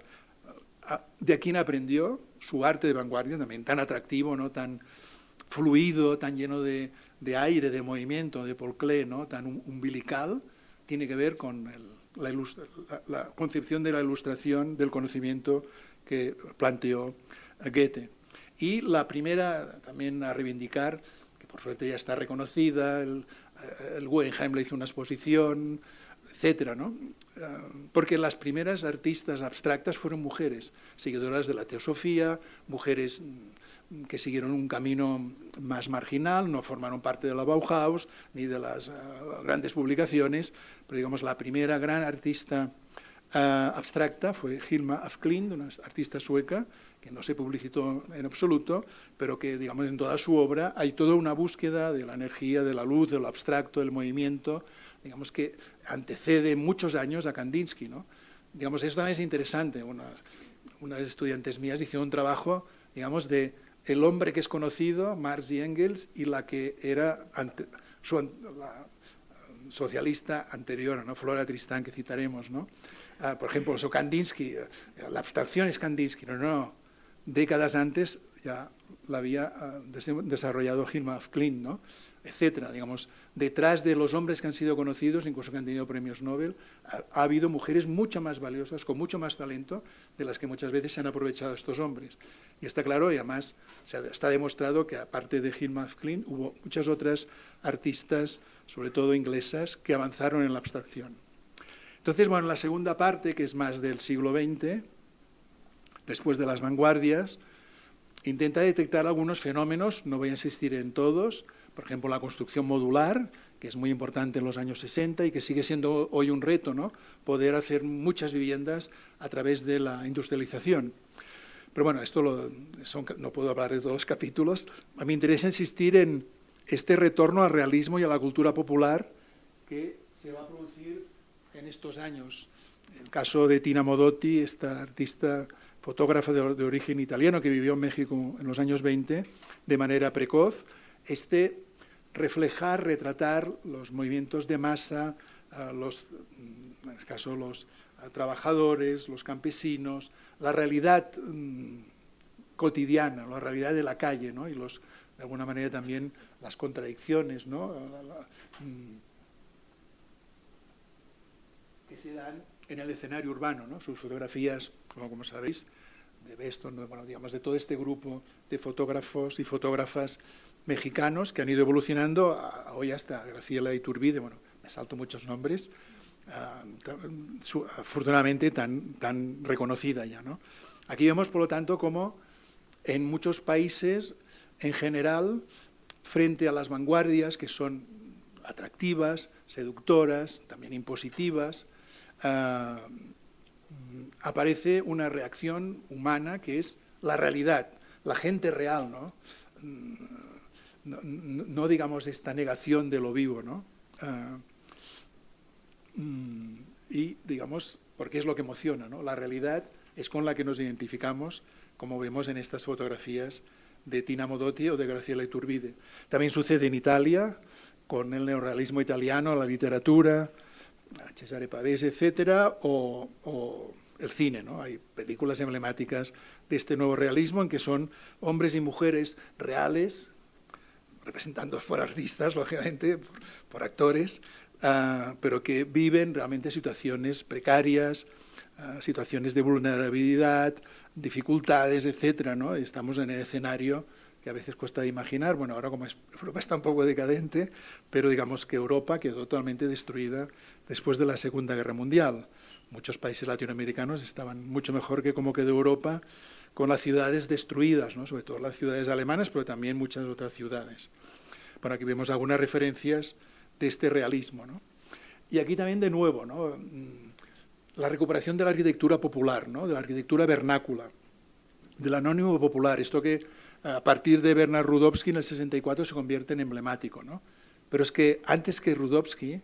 De aquí aprendió su arte de vanguardia, también tan atractivo, ¿no?, tan fluido, tan lleno de aire, de movimiento, de Paul Klee, ¿no?, tan umbilical, tiene que ver con la concepción de la Ilustración, del conocimiento que planteó Goethe. Y la primera, también a reivindicar, que por suerte ya está reconocida, el Guggenheim le hizo una exposición, etcétera, ¿no? Porque las primeras artistas abstractas fueron mujeres, seguidoras de la teosofía, mujeres que siguieron un camino más marginal, no formaron parte de la Bauhaus ni de las grandes publicaciones, pero digamos la primera gran artista abstracta fue Hilma af Klint, una artista sueca que no se publicitó en absoluto, pero que, digamos, en toda su obra hay toda una búsqueda de la energía, de la luz, de lo abstracto, del movimiento, digamos, que antecede muchos años a Kandinsky, ¿no? Digamos, esto también es interesante. Unas estudiantes mías hicieron un trabajo, digamos, de el hombre que es conocido, Marx y Engels, y la que era la socialista anterior, ¿no?, Flora Tristán, que citaremos, ¿no? Por ejemplo, Kandinsky, la abstracción es Kandinsky, no, décadas antes ya la había desarrollado Hilma af Klint, ¿no?, etcétera. Digamos, detrás de los hombres que han sido conocidos, incluso que han tenido premios Nobel, ha habido mujeres mucho más valiosas, con mucho más talento, de las que muchas veces se han aprovechado estos hombres. Y está claro, y además está demostrado que aparte de Hilma af Klint hubo muchas otras artistas, sobre todo inglesas, que avanzaron en la abstracción. Entonces, bueno, la segunda parte, que es más del siglo XX, después de las vanguardias, intenta detectar algunos fenómenos, no voy a insistir en todos, por ejemplo, la construcción modular, que es muy importante en los años 60 y que sigue siendo hoy un reto, ¿no?, poder hacer muchas viviendas a través de la industrialización. Pero bueno, no puedo hablar de todos los capítulos. A mí me interesa insistir en este retorno al realismo y a la cultura popular que se va a producir en estos años. El caso de Tina Modotti, esta artista fotógrafa de origen italiano que vivió en México en los años 20 de manera precoz, reflejar, retratar los movimientos de masa, en este caso los trabajadores, los campesinos, la realidad cotidiana, la realidad de la calle, ¿no?, y de alguna manera también las contradicciones, ¿no?, que se dan en el escenario urbano, ¿no? Sus fotografías, como sabéis, de Beston, bueno, digamos, de todo este grupo de fotógrafos y fotógrafas mexicanos que han ido evolucionando hoy hasta Graciela Iturbide, bueno, me salto muchos nombres, afortunadamente tan reconocida ya, ¿no? Aquí vemos, por lo tanto, cómo en muchos países en general, frente a las vanguardias que son atractivas, seductoras, también impositivas, aparece una reacción humana que es la realidad, la gente real, ¿no? No digamos esta negación de lo vivo, ¿no? Y digamos, porque es lo que emociona, ¿no? La realidad es con la que nos identificamos, como vemos en estas fotografías de Tina Modotti o de Graciela Iturbide. También sucede en Italia, con el neorrealismo italiano, la literatura, Cesare Pavese, etcétera, o el cine, ¿no? Hay películas emblemáticas de este nuevo realismo en que son hombres y mujeres reales, representados por artistas, lógicamente, por actores, pero que viven realmente situaciones precarias, situaciones de vulnerabilidad, dificultades, etcétera, ¿no? Estamos en el escenario que a veces cuesta de imaginar. Bueno, ahora como Europa está un poco decadente, pero digamos que Europa quedó totalmente destruida después de la Segunda Guerra Mundial. Muchos países latinoamericanos estaban mucho mejor que como quedó Europa, con las ciudades destruidas, ¿no? Sobre todo las ciudades alemanas, pero también muchas otras ciudades. Bueno, aquí vemos algunas referencias de este realismo, ¿no? Y aquí también de nuevo, ¿no? La recuperación de la arquitectura popular, ¿no? De la arquitectura vernácula, del anónimo popular, esto que a partir de Bernard Rudowski en el 64 se convierte en emblemático, ¿no? Pero es que antes que Rudowski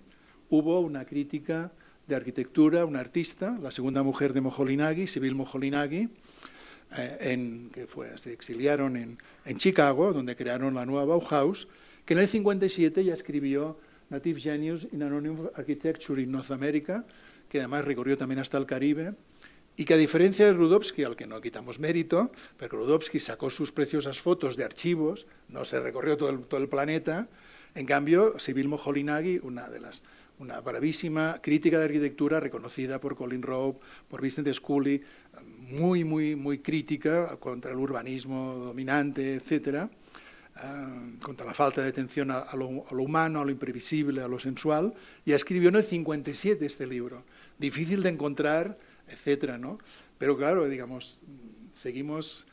hubo una crítica de arquitectura, una artista, la segunda mujer de Moholy-Nagy, Sibyl Moholy-Nagy, se exiliaron en Chicago, donde crearon la nueva Bauhaus, que en el 57 ya escribió Native Genius in Anonymous Architecture in North America, que además recorrió también hasta el Caribe, y que a diferencia de Rudowski, al que no quitamos mérito, porque Rudowski sacó sus preciosas fotos de archivos, no se recorrió todo el planeta, en cambio, Sibyl Moholy-Nagy, una bravísima crítica de arquitectura reconocida por Colin Rowe, por Vincent Scully, muy crítica contra el urbanismo dominante, etcétera, contra la falta de atención a lo humano, a lo imprevisible, a lo sensual. Ya escribió en el 57 este libro, difícil de encontrar, etcétera, ¿no? Pero claro, digamos, seguimos,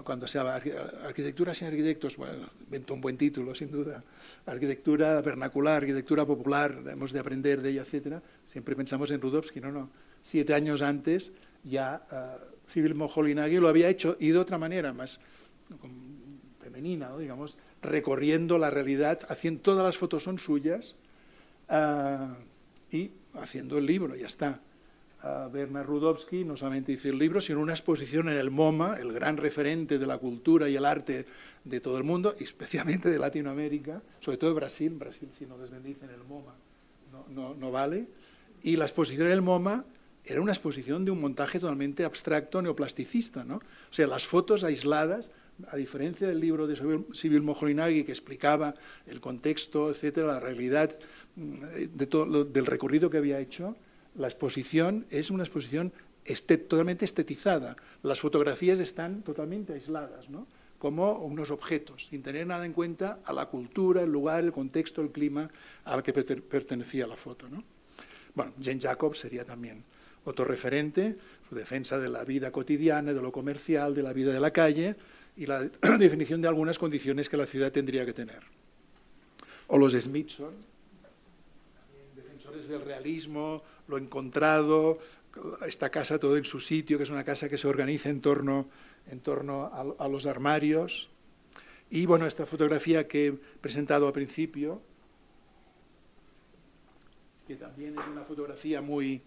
cuando se habla arquitectura sin arquitectos, bueno, inventó un buen título, sin duda, arquitectura vernacular, arquitectura popular, hemos de aprender de ella, etcétera. Siempre pensamos en Rudowski, no. 7 años antes ya Sibyl Moholy-Nagy lo había hecho, y de otra manera, más femenina, ¿no? Digamos, recorriendo la realidad, haciendo todas las fotos son suyas y haciendo el libro, ya está. Bernard Rudowski no solamente hizo el libro, sino una exposición en el MoMA, el gran referente de la cultura y el arte de todo el mundo, y especialmente de Latinoamérica, sobre todo de Brasil. Brasil, si no les bendicen el MoMA, no vale. Y la exposición en el MoMA era una exposición de un montaje totalmente abstracto, neoplasticista, ¿no? O sea, las fotos aisladas, a diferencia del libro de Sibyl Moholy-Nagy, que explicaba el contexto, etcétera, la realidad del recorrido que había hecho, la exposición es una exposición totalmente estetizada. Las fotografías están totalmente aisladas, ¿no? Como unos objetos, sin tener nada en cuenta a la cultura, el lugar, el contexto, el clima al que pertenecía la foto, ¿no? Bueno, Jane Jacobs sería también otro referente, su defensa de la vida cotidiana, de lo comercial, de la vida de la calle y la definición de algunas condiciones que la ciudad tendría que tener. O los Smithson, defensores del realismo, lo encontrado, esta casa todo en su sitio, que es una casa que se organiza en torno a los armarios. Y bueno, esta fotografía que he presentado al principio, que también es una fotografía muy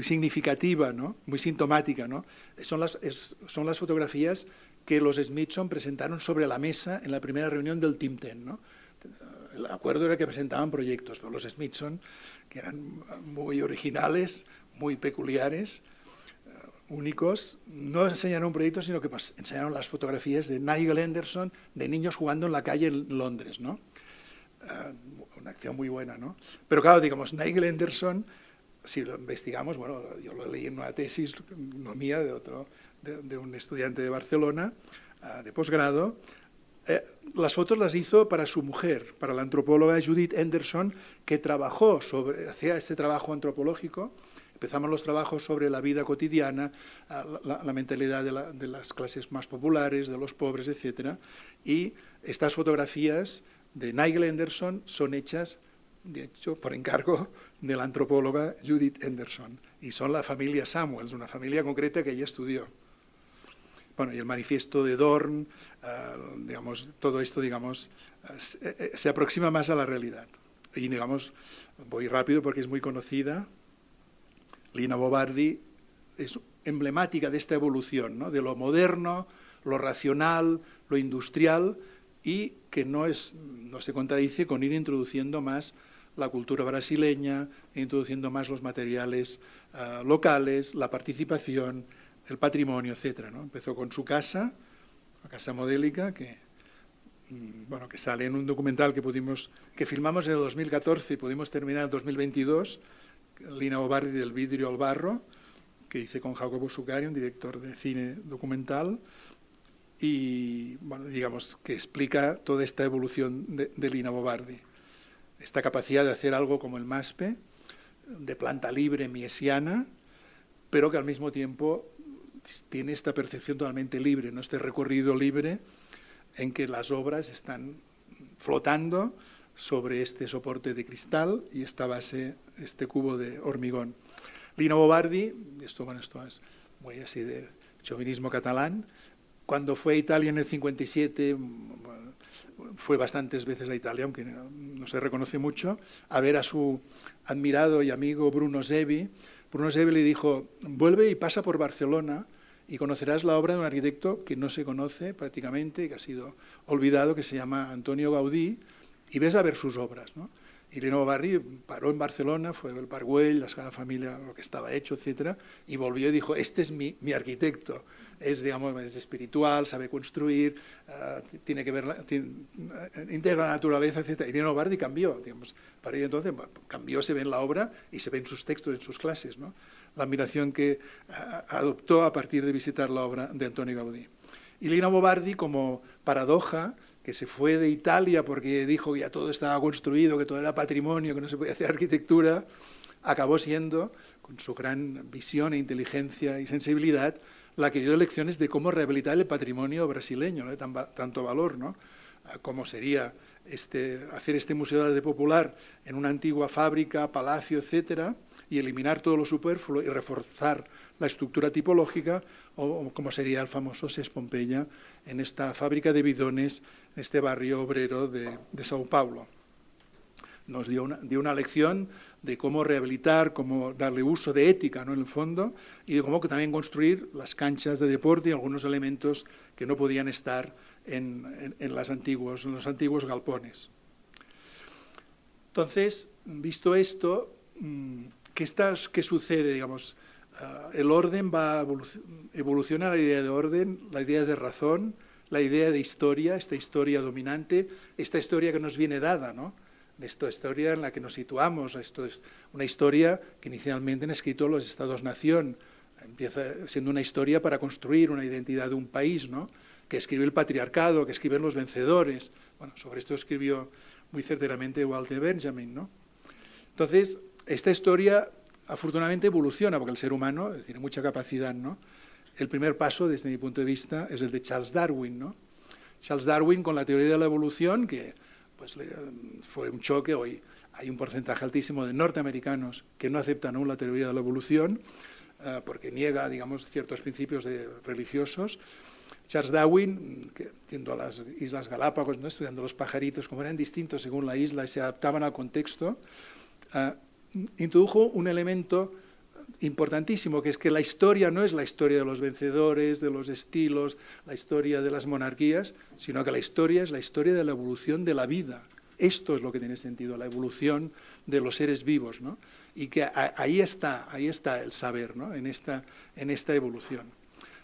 significativa, ¿no? Muy sintomática, ¿no? Son las fotografías que los Smithson presentaron sobre la mesa en la primera reunión del Team 10, ¿no? El acuerdo era que presentaban proyectos, pero los Smithson, que eran muy originales, muy peculiares, únicos, no enseñaron un proyecto, sino que pues, enseñaron las fotografías de Nigel Henderson, de niños jugando en la calle en Londres, ¿no? Una acción muy buena, ¿no? Pero claro, digamos, Nigel Henderson, si lo investigamos, bueno, yo lo leí en una tesis, no mía, de un estudiante de Barcelona, de posgrado. Las fotos las hizo para su mujer, para la antropóloga Judith Henderson, que hacía este trabajo antropológico Empezamos los trabajos sobre la vida cotidiana, la mentalidad de las clases más populares, de los pobres, etc. Y estas fotografías de Nigel Henderson son hechas, de hecho, por encargo de la antropóloga Judith Henderson. Y son la familia Samuels, una familia concreta que ella estudió. Bueno, y el manifiesto de Dorn, digamos, todo esto, digamos, se aproxima más a la realidad. Y, digamos, voy rápido porque es muy conocida. Lina Bo Bardi es emblemática de esta evolución, ¿no? De lo moderno, lo racional, lo industrial, y que no se contradice con ir introduciendo más la cultura brasileña, introduciendo más los materiales locales, la participación, el patrimonio, etc., ¿no? Empezó con su casa, la casa modélica, que sale en un documental que filmamos en el 2014 y pudimos terminar en el 2022, Lina Bo Bardi, del vidrio al barro, que hice con Jacobo Sucari, un director de cine documental, y bueno, digamos que explica toda esta evolución de Lina Bo Bardi, esta capacidad de hacer algo como el MASPE, de planta libre miesiana, pero que al mismo tiempo tiene esta percepción totalmente libre, ¿no? Este recorrido libre en que las obras están flotando sobre este soporte de cristal y esta base, este cubo de hormigón. Lina Bo Bardi, esto es muy así de chauvinismo catalán, cuando fue a Italia en el 57, fue bastantes veces a Italia, aunque no se reconoce mucho, a ver a su admirado y amigo Bruno Zevi. Bruno Zevi le dijo, vuelve y pasa por Barcelona y conocerás la obra de un arquitecto que no se conoce prácticamente, que ha sido olvidado, que se llama Antonio Gaudí, y ves a ver sus obras, ¿no? Y Lina Bo Bardi paró en Barcelona, fue el Parc Güell, la Sagrada Familia, lo que estaba hecho, etcétera, y volvió y dijo, este es mi arquitecto, es espiritual, sabe construir, tiene que ver, integra la naturaleza, etcétera. Y Lina Bo Bardi cambió, digamos, para ello entonces cambió, se ve en la obra y se ve en sus textos, en sus clases, ¿no? La admiración que adoptó a partir de visitar la obra de Antonio Gaudí. Y Lina Bo Bardi, como paradoja, que se fue de Italia porque dijo que ya todo estaba construido, que todo era patrimonio, que no se podía hacer arquitectura, acabó siendo, con su gran visión e inteligencia y sensibilidad, la que dio lecciones de cómo rehabilitar el patrimonio brasileño, ¿no? De tanto valor, ¿no? Cómo sería hacer este museo de arte popular en una antigua fábrica, palacio, etcétera, y eliminar todo lo superfluo y reforzar la estructura tipológica, o como sería el famoso Ses Pompeia en esta fábrica de bidones, en este barrio obrero de Sao Paulo. Nos dio una lección de cómo rehabilitar, cómo darle uso de ética, ¿no? En el fondo, y de cómo también construir las canchas de deporte y algunos elementos que no podían estar en los antiguos galpones. Entonces, visto esto, ¿qué sucede? Digamos, el orden va a evolucionar, la idea de orden, la idea de razón, la idea de historia, esta historia dominante, esta historia que nos viene dada, ¿no? Esta historia en la que nos situamos, esto es una historia que inicialmente han escrito los Estados-nación, empieza siendo una historia para construir una identidad de un país, ¿no? Que escribe el patriarcado, que escriben los vencedores. Bueno, sobre esto escribió muy certeramente Walter Benjamin, ¿no? Entonces, esta historia afortunadamente evoluciona, porque el ser humano tiene mucha capacidad, ¿no? El primer paso, desde mi punto de vista, es el de Charles Darwin, ¿no? Charles Darwin, con la teoría de la evolución, que pues, fue un choque. Hoy hay un porcentaje altísimo de norteamericanos que no aceptan aún la teoría de la evolución, porque niega, digamos, ciertos principios religiosos. Charles Darwin, que yendo a las Islas Galápagos, ¿no? Estudiando los pajaritos, como eran distintos según la isla y se adaptaban al contexto, introdujo un elemento importantísimo, que es que la historia no es la historia de los vencedores, de los estilos, la historia de las monarquías, sino que la historia es la historia de la evolución de la vida. Esto es lo que tiene sentido, la evolución de los seres vivos, ¿no? Y que ahí está el saber, ¿no? En esta evolución.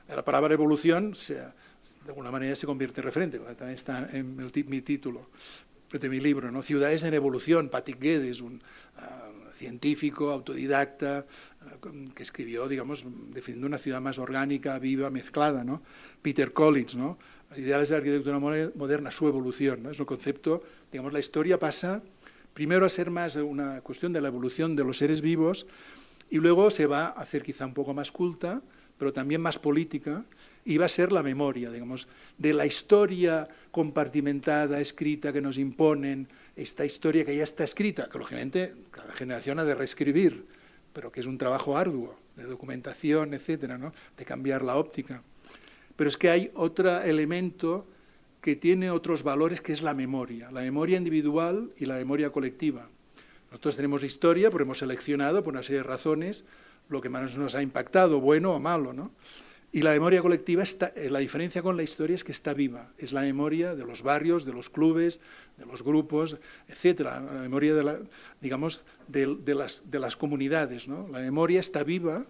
La palabra evolución, de alguna manera, se convierte en referente, también está en mi título de mi libro, ¿no? Ciudades en evolución. Patrick Guedes, un científico, autodidacta, que escribió, digamos, definiendo una ciudad más orgánica, viva, mezclada, ¿no? Peter Collins, ¿no? Ideales de la arquitectura moderna, su evolución, ¿no? Es un concepto, digamos, la historia pasa primero a ser más una cuestión de la evolución de los seres vivos, Y luego se va a hacer quizá un poco más culta, pero también más política, y va a ser la memoria, digamos, de la historia compartimentada, escrita, que nos imponen, esta historia que ya está escrita, que lógicamente cada generación ha de reescribir, pero que es un trabajo arduo, de documentación, etcétera, ¿no? De cambiar la óptica. Pero es que hay otro elemento que tiene otros valores, que es la memoria individual y la memoria colectiva. Nosotros tenemos historia, pero hemos seleccionado por una serie de razones lo que más nos ha impactado, bueno o malo, ¿no? Y la memoria colectiva, la diferencia con la historia es que está viva, es la memoria de los barrios, de los clubes, de los grupos, etcétera, la memoria de las comunidades, ¿no? La memoria está viva,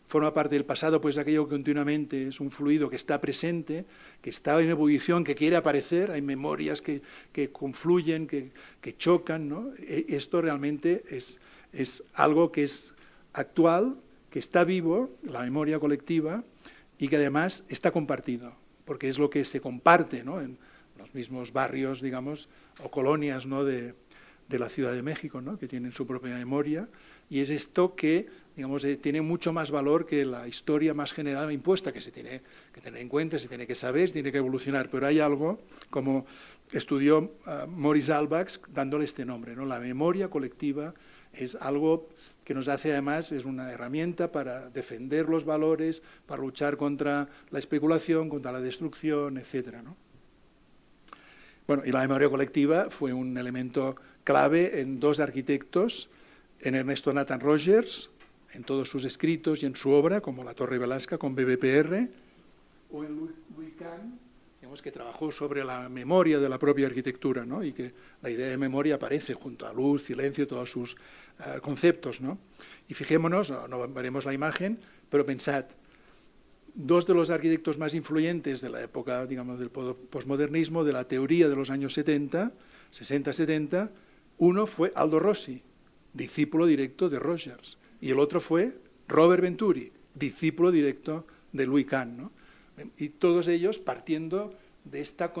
forma parte del pasado, pues aquello que continuamente es un fluido que está presente, que está en ebullición, que quiere aparecer, hay memorias que confluyen, que chocan, ¿no? Esto realmente es algo que es actual, que está vivo, la memoria colectiva, y que además está compartido, porque es lo que se comparte, ¿no? En los mismos barrios, digamos, o colonias, ¿no? de la Ciudad de México, ¿no? Que tienen su propia memoria, y es esto que, digamos, tiene mucho más valor que la historia más general impuesta, que se tiene que tener en cuenta, se tiene que saber, se tiene que evolucionar, pero hay algo, como estudió Maurice Albax, dándole este nombre, ¿no? La memoria colectiva es algo que nos hace, además, es una herramienta para defender los valores, para luchar contra la especulación, contra la destrucción, etcétera, ¿no? Bueno, y la memoria colectiva fue un elemento clave en dos arquitectos, en Ernesto Nathan Rogers, en todos sus escritos y en su obra, como La Torre Velasca con BBPR, o en Louis Kahn, digamos, que trabajó sobre la memoria de la propia arquitectura, ¿no? Y que la idea de memoria aparece junto a luz, silencio, todos sus conceptos, ¿no? Y fijémonos, no veremos la imagen, pero pensad, dos de los arquitectos más influyentes de la época, digamos, del posmodernismo, de la teoría de los años 60, 60-70, uno fue Aldo Rossi, discípulo directo de Rogers, y el otro fue Robert Venturi, discípulo directo de Louis Kahn, ¿no? Y todos ellos partiendo de esta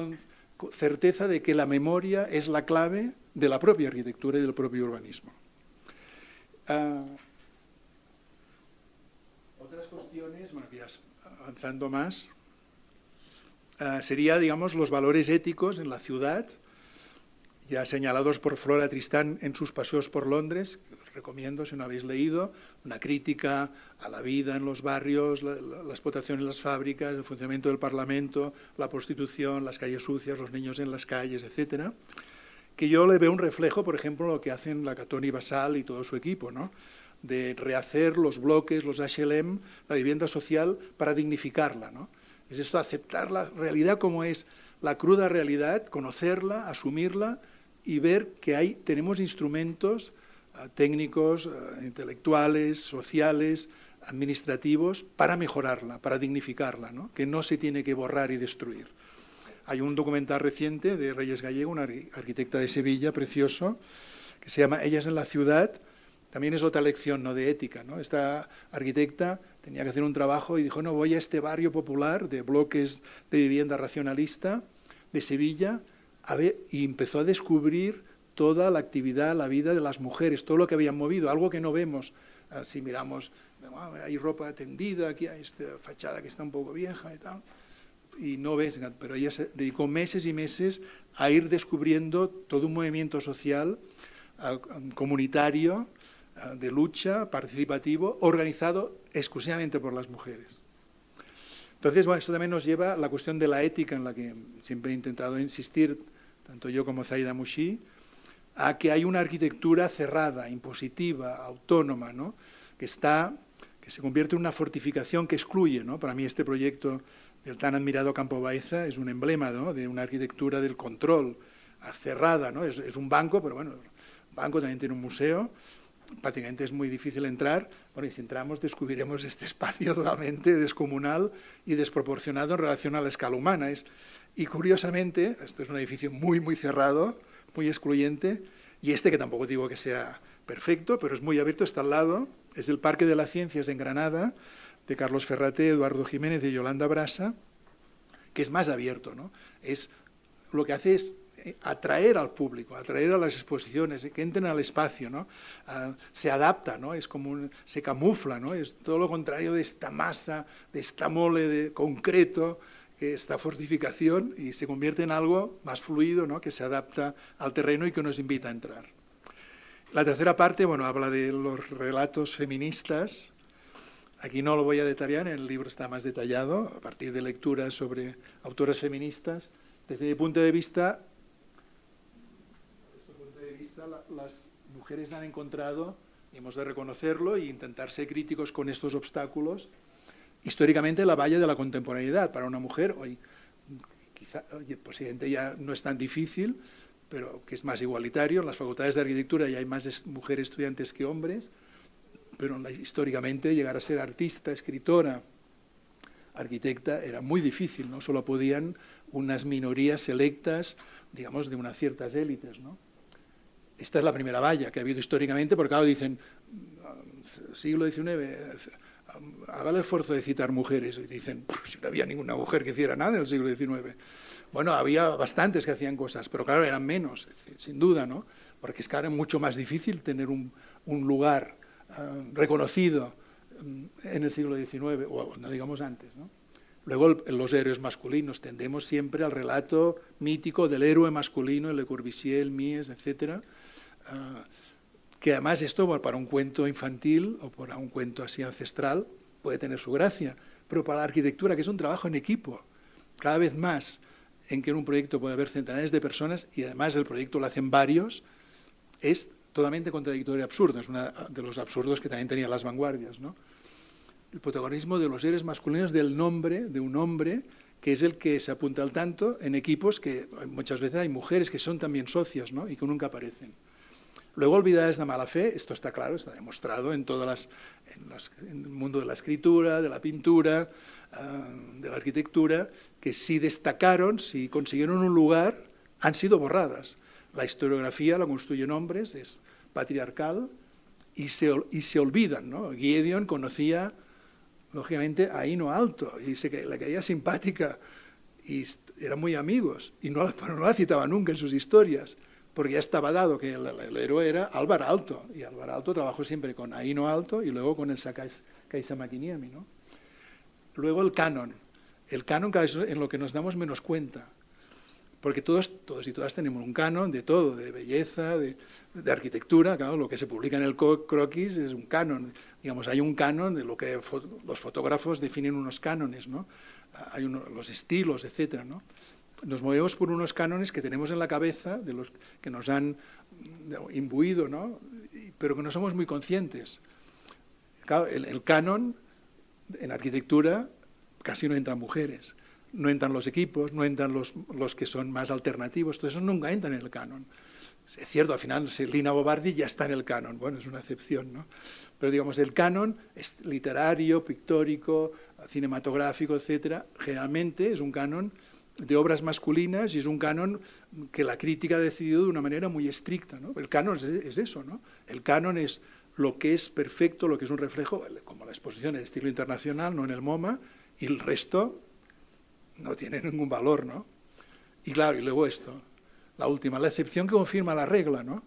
certeza de que la memoria es la clave de la propia arquitectura y del propio urbanismo. Otras cuestiones, bueno, ya avanzando más, sería, digamos, los valores éticos en la ciudad, ya señalados por Flora Tristán en sus paseos por Londres, que os recomiendo si no habéis leído, una crítica a la vida en los barrios, la explotación en las fábricas, el funcionamiento del Parlamento, la prostitución, las calles sucias, los niños en las calles, etcétera, que yo le veo un reflejo, por ejemplo, lo que hacen la Catoni Basal y todo su equipo, ¿no? De rehacer los bloques, los HLM, la vivienda social, para dignificarla, ¿no? Es esto, aceptar la realidad como es, la cruda realidad, conocerla, asumirla y ver que tenemos instrumentos técnicos, intelectuales, sociales, administrativos, para mejorarla, para dignificarla, ¿no? Que no se tiene que borrar y destruir. Hay un documental reciente de Reyes Gallego, una arquitecta de Sevilla, precioso, que se llama Ellas en la ciudad. También es otra lección, ¿no?, de ética, ¿no? Esta arquitecta tenía que hacer un trabajo y dijo, no, voy a este barrio popular de bloques de vivienda racionalista de Sevilla, y empezó a descubrir toda la actividad, la vida de las mujeres, todo lo que habían movido, algo que no vemos si miramos, hay ropa tendida, aquí hay esta fachada que está un poco vieja y tal, y no ves, pero ella se dedicó meses y meses a ir descubriendo todo un movimiento social comunitario, de lucha, participativo, organizado exclusivamente por las mujeres. Entonces, bueno, esto también nos lleva a la cuestión de la ética, en la que siempre he intentado insistir, tanto yo como Zaida Mouchi, a que hay una arquitectura cerrada, impositiva, autónoma, ¿no? que se convierte en una fortificación que excluye, ¿no? Para mí este proyecto del tan admirado Campo Baeza es un emblema, ¿no?, de una arquitectura del control, cerrada, ¿no? Es un banco, pero bueno, el banco también tiene un museo, prácticamente es muy difícil entrar. Bueno, y si entramos descubriremos este espacio totalmente descomunal y desproporcionado en relación a la escala humana. Y curiosamente, esto es un edificio muy, muy cerrado, muy excluyente, y que tampoco digo que sea perfecto, pero es muy abierto, está al lado, es el Parque de las Ciencias en Granada, de Carlos Ferraté, Eduardo Jiménez y Yolanda Brasa, que es más abierto, ¿no? Lo que hace es atraer al público, atraer a las exposiciones, que entren al espacio, ¿no? Se adapta, ¿no? Es como se camufla, ¿no? Es todo lo contrario de esta masa, de esta mole de concreto, esta fortificación, y se convierte en algo más fluido, ¿no? Que se adapta al terreno y que nos invita a entrar. La tercera parte, bueno, habla de los relatos feministas. Aquí no lo voy a detallar, en el libro está más detallado, a partir de lecturas sobre autoras feministas. Desde mi punto de vista, las mujeres han encontrado, y hemos de reconocerlo e intentar ser críticos con estos obstáculos, históricamente la valla de la contemporaneidad. Para una mujer, hoy quizá, posiblemente ya no es tan difícil, pero que es más igualitario. En las facultades de arquitectura ya hay más mujeres estudiantes que hombres, pero históricamente llegar a ser artista, escritora, arquitecta era muy difícil, ¿no? Solo podían unas minorías selectas, digamos, de unas ciertas élites, ¿no? Esta es la primera valla que ha habido históricamente, porque claro, dicen, siglo XIX, haga el esfuerzo de citar mujeres, y dicen, si no había ninguna mujer que hiciera nada en el siglo XIX. Bueno, había bastantes que hacían cosas, pero claro, eran menos, sin duda, ¿no? Porque es que ahora es mucho más difícil tener un lugar reconocido en el siglo XIX, o no digamos antes, ¿no? Luego los héroes masculinos, tendemos siempre al relato mítico del héroe masculino, el Le Corbusier, el Mies, etcétera, que además esto para un cuento infantil o para un cuento así ancestral puede tener su gracia, pero para la arquitectura, que es un trabajo en equipo, cada vez más, en que en un proyecto puede haber centenares de personas y además el proyecto lo hacen varios, es totalmente contradictorio y absurdo. Es uno de los absurdos que también tenían las vanguardias, ¿no? El protagonismo de los héroes masculinos del nombre, de un hombre, que es el que se apunta al tanto en equipos que muchas veces hay mujeres que son también socias, ¿no? Y que nunca aparecen. Luego, olvidadas de mala fe, esto está claro, está demostrado en el mundo de la escritura, de la pintura, de la arquitectura, que si destacaron, si consiguieron un lugar, han sido borradas. La historiografía la construyen hombres, es patriarcal, y se olvidan, ¿no? Gideon conocía, lógicamente, a Ino Alto, y le caía simpática, y eran muy amigos, y no la citaba nunca en sus historias, porque ya estaba dado que el héroe era Álvar Alto, y Álvar Alto trabajó siempre con Aino Alto y luego con el Kaisa-Makiniemi, ¿no? Luego el canon, claro, es en lo que nos damos menos cuenta, porque todos y todas tenemos un canon de todo, de belleza, de arquitectura. Claro, lo que se publica en el croquis es un canon. Digamos, hay un canon de lo que los fotógrafos definen unos cánones, ¿no? Hay los estilos, etcétera, ¿no? Nos movemos por unos cánones que tenemos en la cabeza, de los que nos han imbuido, ¿no? Pero que no somos muy conscientes. Claro, el canon en arquitectura casi no entran mujeres. No entran los equipos, no entran los que son más alternativos, todo eso nunca entran en el canon. Es cierto, al final Lina Bo Bardi ya está en el canon, bueno, es una excepción, ¿no? Pero digamos, el canon es literario, pictórico, cinematográfico, etcétera. Generalmente es un canon de obras masculinas y es un canon que la crítica ha decidido de una manera muy estricta, ¿no? El canon es eso, ¿no? El canon es lo que es perfecto, lo que es un reflejo, como la exposición en el estilo internacional, no en el MoMA, y el resto no tiene ningún valor, ¿no? Y claro, y luego esto, la última, la excepción que confirma la regla, ¿no?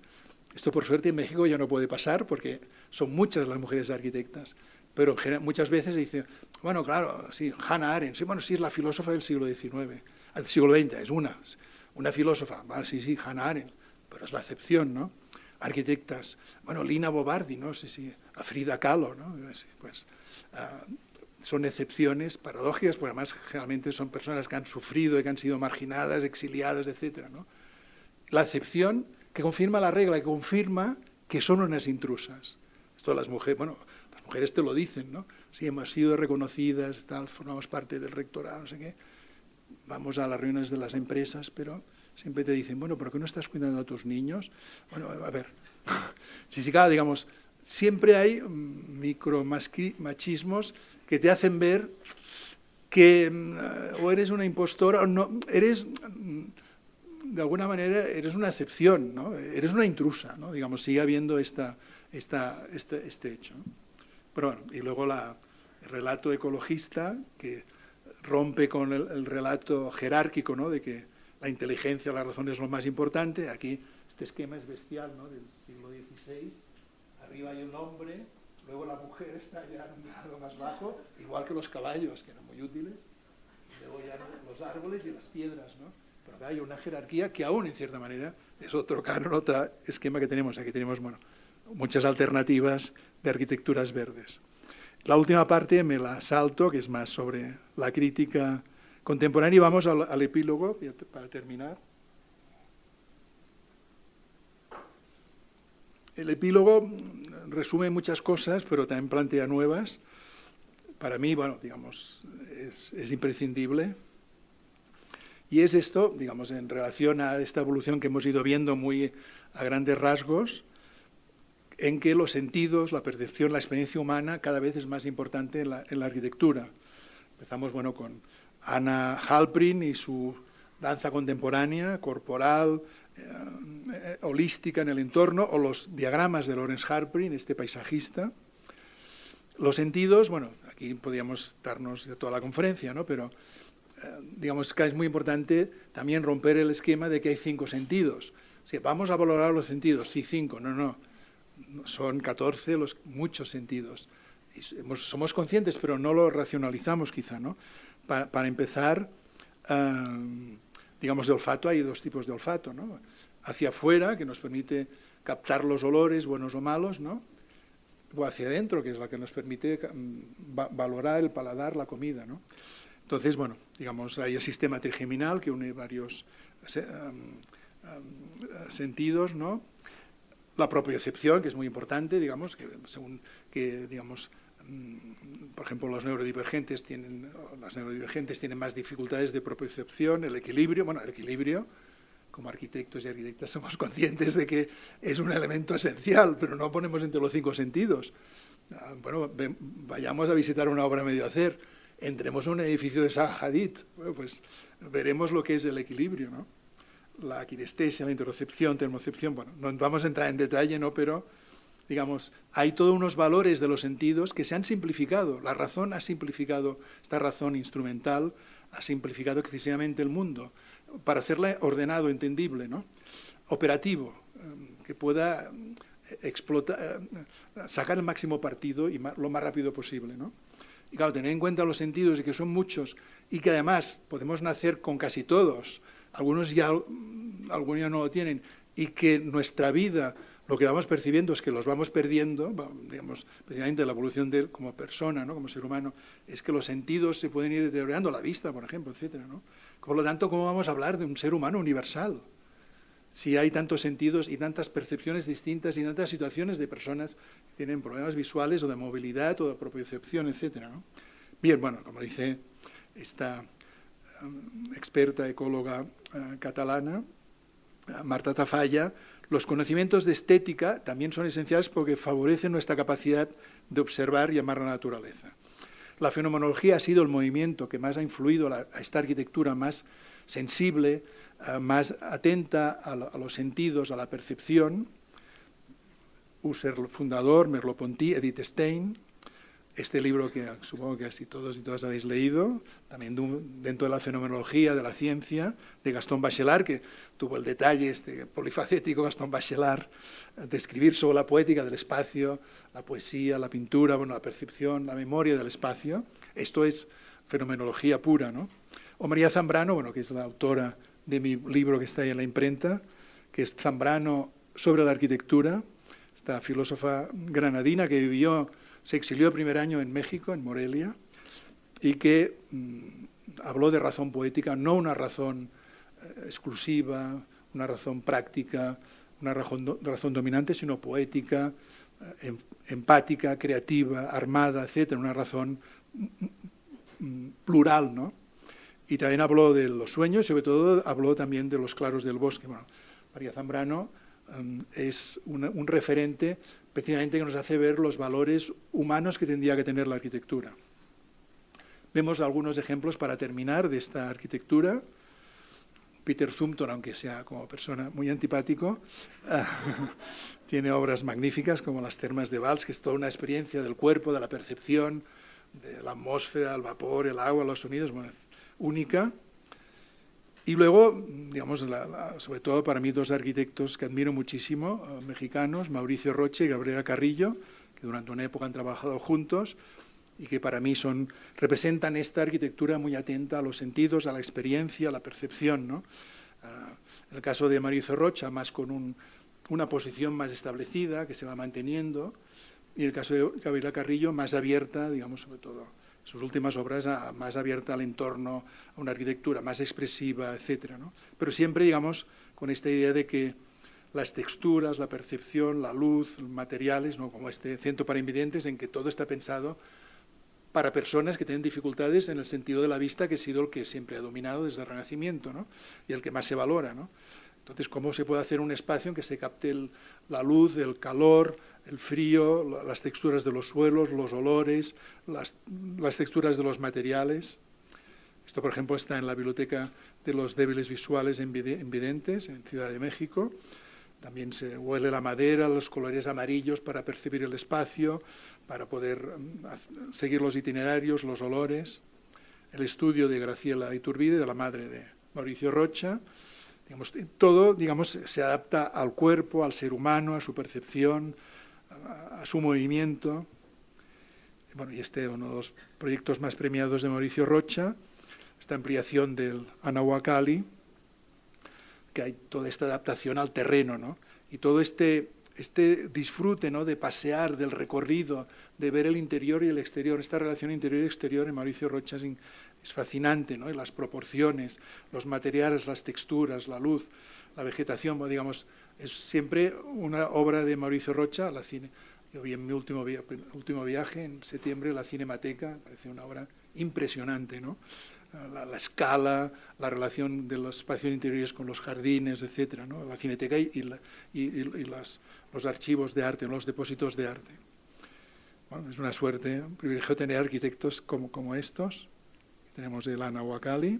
Esto por suerte en México ya no puede pasar porque son muchas las mujeres arquitectas, pero muchas veces se dice, bueno, claro, sí, Hannah Arendt, sí, bueno, sí, es la filósofa del siglo XIX, del siglo XX, es una filósofa, vale, sí, Hannah Arendt, pero es la excepción, ¿no? Arquitectas, bueno, Lina Bo Bardi, ¿no? Sí, Frida Kahlo, ¿no? Pues, son excepciones paradójicas, porque además generalmente son personas que han sufrido y que han sido marginadas, exiliadas, etcétera, ¿no? La excepción que confirma la regla, que confirma que son unas intrusas. Esto las mujeres, bueno, las mujeres te lo dicen, ¿no? Sí, hemos sido reconocidas, tal, formamos parte del rectorado, no sé qué. Vamos a las reuniones de las empresas, pero siempre te dicen, bueno, ¿pero qué no estás cuidando a tus niños? Bueno, a ver, sí, claro, digamos, siempre hay micromachismos que te hacen ver que o eres una impostora o no, eres, de alguna manera, eres una excepción, ¿no? Eres una intrusa, ¿no? Digamos, sigue habiendo este hecho, ¿no? Pero bueno, y luego el relato ecologista que rompe con el relato jerárquico, ¿no? De que la inteligencia, la razón es lo más importante. Aquí este esquema es bestial, ¿no?, del siglo XVI. Arriba hay un hombre, luego la mujer está ya en un grado más bajo, igual que los caballos, que eran muy útiles, luego ya los árboles y las piedras, ¿no? Pero acá hay una jerarquía que aún, en cierta manera, es otro canon, otro esquema que tenemos. Aquí tenemos, bueno, muchas alternativas de arquitecturas verdes. La última parte me la salto, que es más sobre la crítica contemporánea, y vamos al epílogo, para terminar. El epílogo resume muchas cosas, pero también plantea nuevas. Para mí, bueno, digamos, es imprescindible. Y es esto, digamos, en relación a esta evolución que hemos ido viendo muy a grandes rasgos, en que los sentidos, la percepción, la experiencia humana cada vez es más importante en la arquitectura. Empezamos, bueno, con Anna Halprin y su danza contemporánea, corporal, holística en el entorno, o los diagramas de Lawrence Halprin, este paisajista. Los sentidos, bueno, aquí podríamos darnos de toda la conferencia, ¿no?, pero digamos que es muy importante también romper el esquema de que hay 5 sentidos. O sea, vamos a valorar los sentidos, sí, 5, no, son 14 muchos sentidos. Y somos conscientes, pero no lo racionalizamos quizá, ¿no? Para empezar, digamos, de olfato hay 2 tipos de olfato, ¿no? Hacia afuera, que nos permite captar los olores, buenos o malos, ¿no?, o hacia adentro, que es la que nos permite valorar el paladar, la comida, ¿no? Entonces, bueno, digamos, hay el sistema trigeminal que une varios sentidos, ¿no? La propiocepción, que es muy importante, digamos, que según que, digamos, por ejemplo, las neurodivergentes tienen más dificultades de propiocepción, el equilibrio, como arquitectos y arquitectas somos conscientes de que es un elemento esencial, pero no ponemos entre los 5 sentidos. Bueno, vayamos a visitar una obra medio hacer, entremos a un edificio de Zaha Hadid, bueno, pues veremos lo que es el equilibrio, ¿no? La quirestesia, la interocepción, termocepción, bueno, no vamos a entrar en detalle, ¿no?, pero, digamos, hay todos unos valores de los sentidos que se han simplificado. La razón ha simplificado, esta razón instrumental ha simplificado excesivamente el mundo para hacerla ordenado, entendible, ¿no?, operativo, que pueda explotar, sacar el máximo partido y lo más rápido posible, ¿no? Y claro, tener en cuenta los sentidos y que son muchos y que además podemos nacer con casi todos, algunos ya no lo tienen, y que nuestra vida, lo que vamos percibiendo es que los vamos perdiendo, digamos, precisamente la evolución de él como persona, ¿no?, como ser humano, es que los sentidos se pueden ir deteriorando, la vista, por ejemplo, etcétera, ¿no? Por lo tanto, ¿cómo vamos a hablar de un ser humano universal? Si hay tantos sentidos y tantas percepciones distintas y tantas situaciones de personas que tienen problemas visuales o de movilidad o de propiocepción, etcétera, ¿no? Bien, bueno, como dice esta experta ecóloga catalana, Marta Tafalla, los conocimientos de estética también son esenciales porque favorecen nuestra capacidad de observar y amar la naturaleza. La fenomenología ha sido el movimiento que más ha influido a esta arquitectura más sensible, más atenta a los sentidos, a la percepción. Husserl, fundador, Merleau-Ponty, Edith Stein. Este libro que supongo que casi todos y todas habéis leído, también dentro de la fenomenología de la ciencia, de Gaston Bachelard, que tuvo el detalle, este polifacético Gaston Bachelard, de escribir sobre la poética del espacio, la poesía, la pintura, bueno, la percepción, la memoria del espacio. Esto es fenomenología pura, ¿no? O María Zambrano, bueno, que es la autora de mi libro que está ahí en la imprenta, que es Zambrano sobre la arquitectura, esta filósofa granadina que se exilió el primer año en México, en Morelia, y que habló de razón poética, no una razón exclusiva, una razón práctica, una razón dominante, sino poética, empática, creativa, armada, etcétera, una razón plural, ¿no? Y también habló de los sueños, y sobre todo habló también de los claros del bosque. Bueno, María Zambrano es un referente precisamente que nos hace ver los valores humanos que tendría que tener la arquitectura. Vemos algunos ejemplos para terminar de esta arquitectura. Peter Zumthor, aunque sea como persona muy antipático, tiene obras magníficas como las Termas de Valls, que es toda una experiencia del cuerpo, de la percepción, de la atmósfera, el vapor, el agua, los sonidos, bueno, única. Y luego, digamos, sobre todo para mí, dos arquitectos que admiro muchísimo, mexicanos, Mauricio Rocha y Gabriela Carrillo, que durante una época han trabajado juntos y que para mí representan esta arquitectura muy atenta a los sentidos, a la experiencia, a la percepción, ¿no? En el caso de Mauricio Rocha, más con una posición más establecida, que se va manteniendo, y en el caso de Gabriela Carrillo, más abierta, digamos, sobre todo sus últimas obras, más abierta al entorno, a una arquitectura más expresiva, etcétera, ¿no? Pero siempre, digamos, con esta idea de que las texturas, la percepción, la luz, los materiales, ¿no? Como este Centro para Invidentes, en que todo está pensado para personas que tienen dificultades en el sentido de la vista, que ha sido el que siempre ha dominado desde el Renacimiento, ¿no? Y el que más se valora, ¿no? Entonces, ¿cómo se puede hacer un espacio en que se capte la luz, el calor, el frío, las texturas de los suelos, los olores, las texturas de los materiales? Esto, por ejemplo, está en la Biblioteca de los Débiles Visuales en Videntes, en Ciudad de México. También se huele la madera, los colores amarillos para percibir el espacio, para poder seguir los itinerarios, los olores. El estudio de Graciela Iturbide, de la madre de Mauricio Rocha. Digamos, todo, digamos, se adapta al cuerpo, al ser humano, a su percepción, a su movimiento. Bueno, y uno de los proyectos más premiados de Mauricio Rocha, esta ampliación del Anahuacalli, que hay toda esta adaptación al terreno, ¿no? Y todo este disfrute, ¿no?, de pasear, del recorrido, de ver el interior y el exterior. Esta relación interior y exterior en Mauricio Rocha es fascinante, ¿no? Y las proporciones, los materiales, las texturas, la luz, la vegetación, bueno, digamos, es siempre una obra de Mauricio Rocha. Yo vi en mi último viaje, en septiembre, la Cinemateca, me parece una obra impresionante, ¿no? La escala, la relación de los espacios interiores con los jardines, etcétera, ¿no? La Cineteca y los archivos de arte, los depósitos de arte. Bueno, es una suerte, un privilegio tener arquitectos como estos. Tenemos el Anahuacalli,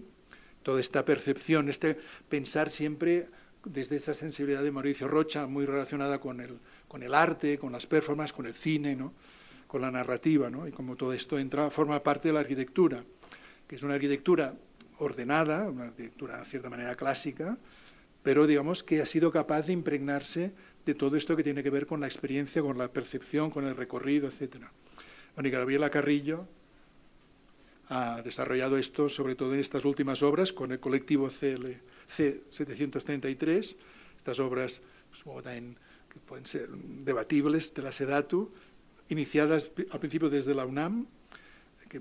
toda esta percepción, pensar siempre desde esa sensibilidad de Mauricio Rocha, muy relacionada con el arte, con las performances, con el cine, ¿no? Con la narrativa, ¿no? Y como todo esto forma parte de la arquitectura, que es una arquitectura ordenada, una arquitectura de cierta manera clásica, pero digamos que ha sido capaz de impregnarse de todo esto que tiene que ver con la experiencia, con la percepción, con el recorrido, etcétera. Bueno, y Gabriela Carrillo ha desarrollado esto, sobre todo en estas últimas obras, con el colectivo C733, estas obras pues, también, que pueden ser debatibles, de la SEDATU, iniciadas al principio desde la UNAM, que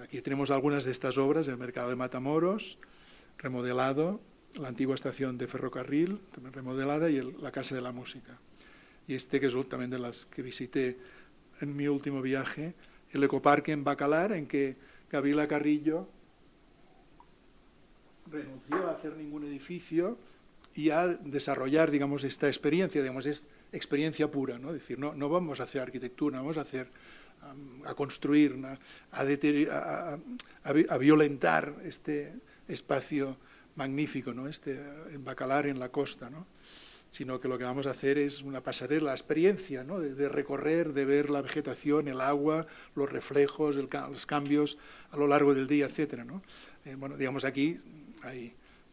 aquí tenemos algunas de estas obras, el Mercado de Matamoros, remodelado, la antigua estación de ferrocarril, también remodelada, y la Casa de la Música. Y que es también de las que visité en mi último viaje, el Ecoparque en Bacalar, en que Gabriela Carrillo renunció a hacer ningún edificio y a desarrollar, digamos, esta experiencia, digamos, es experiencia pura, ¿no? Es decir, no vamos a hacer arquitectura, vamos a construir, a violentar este espacio magnífico, ¿no? En Bacalar, en la costa, ¿no? Sino que lo que vamos a hacer es una pasarela, la experiencia, ¿no? de recorrer, de ver la vegetación, el agua, los reflejos, los cambios a lo largo del día, etcétera, ¿no? Bueno, digamos, aquí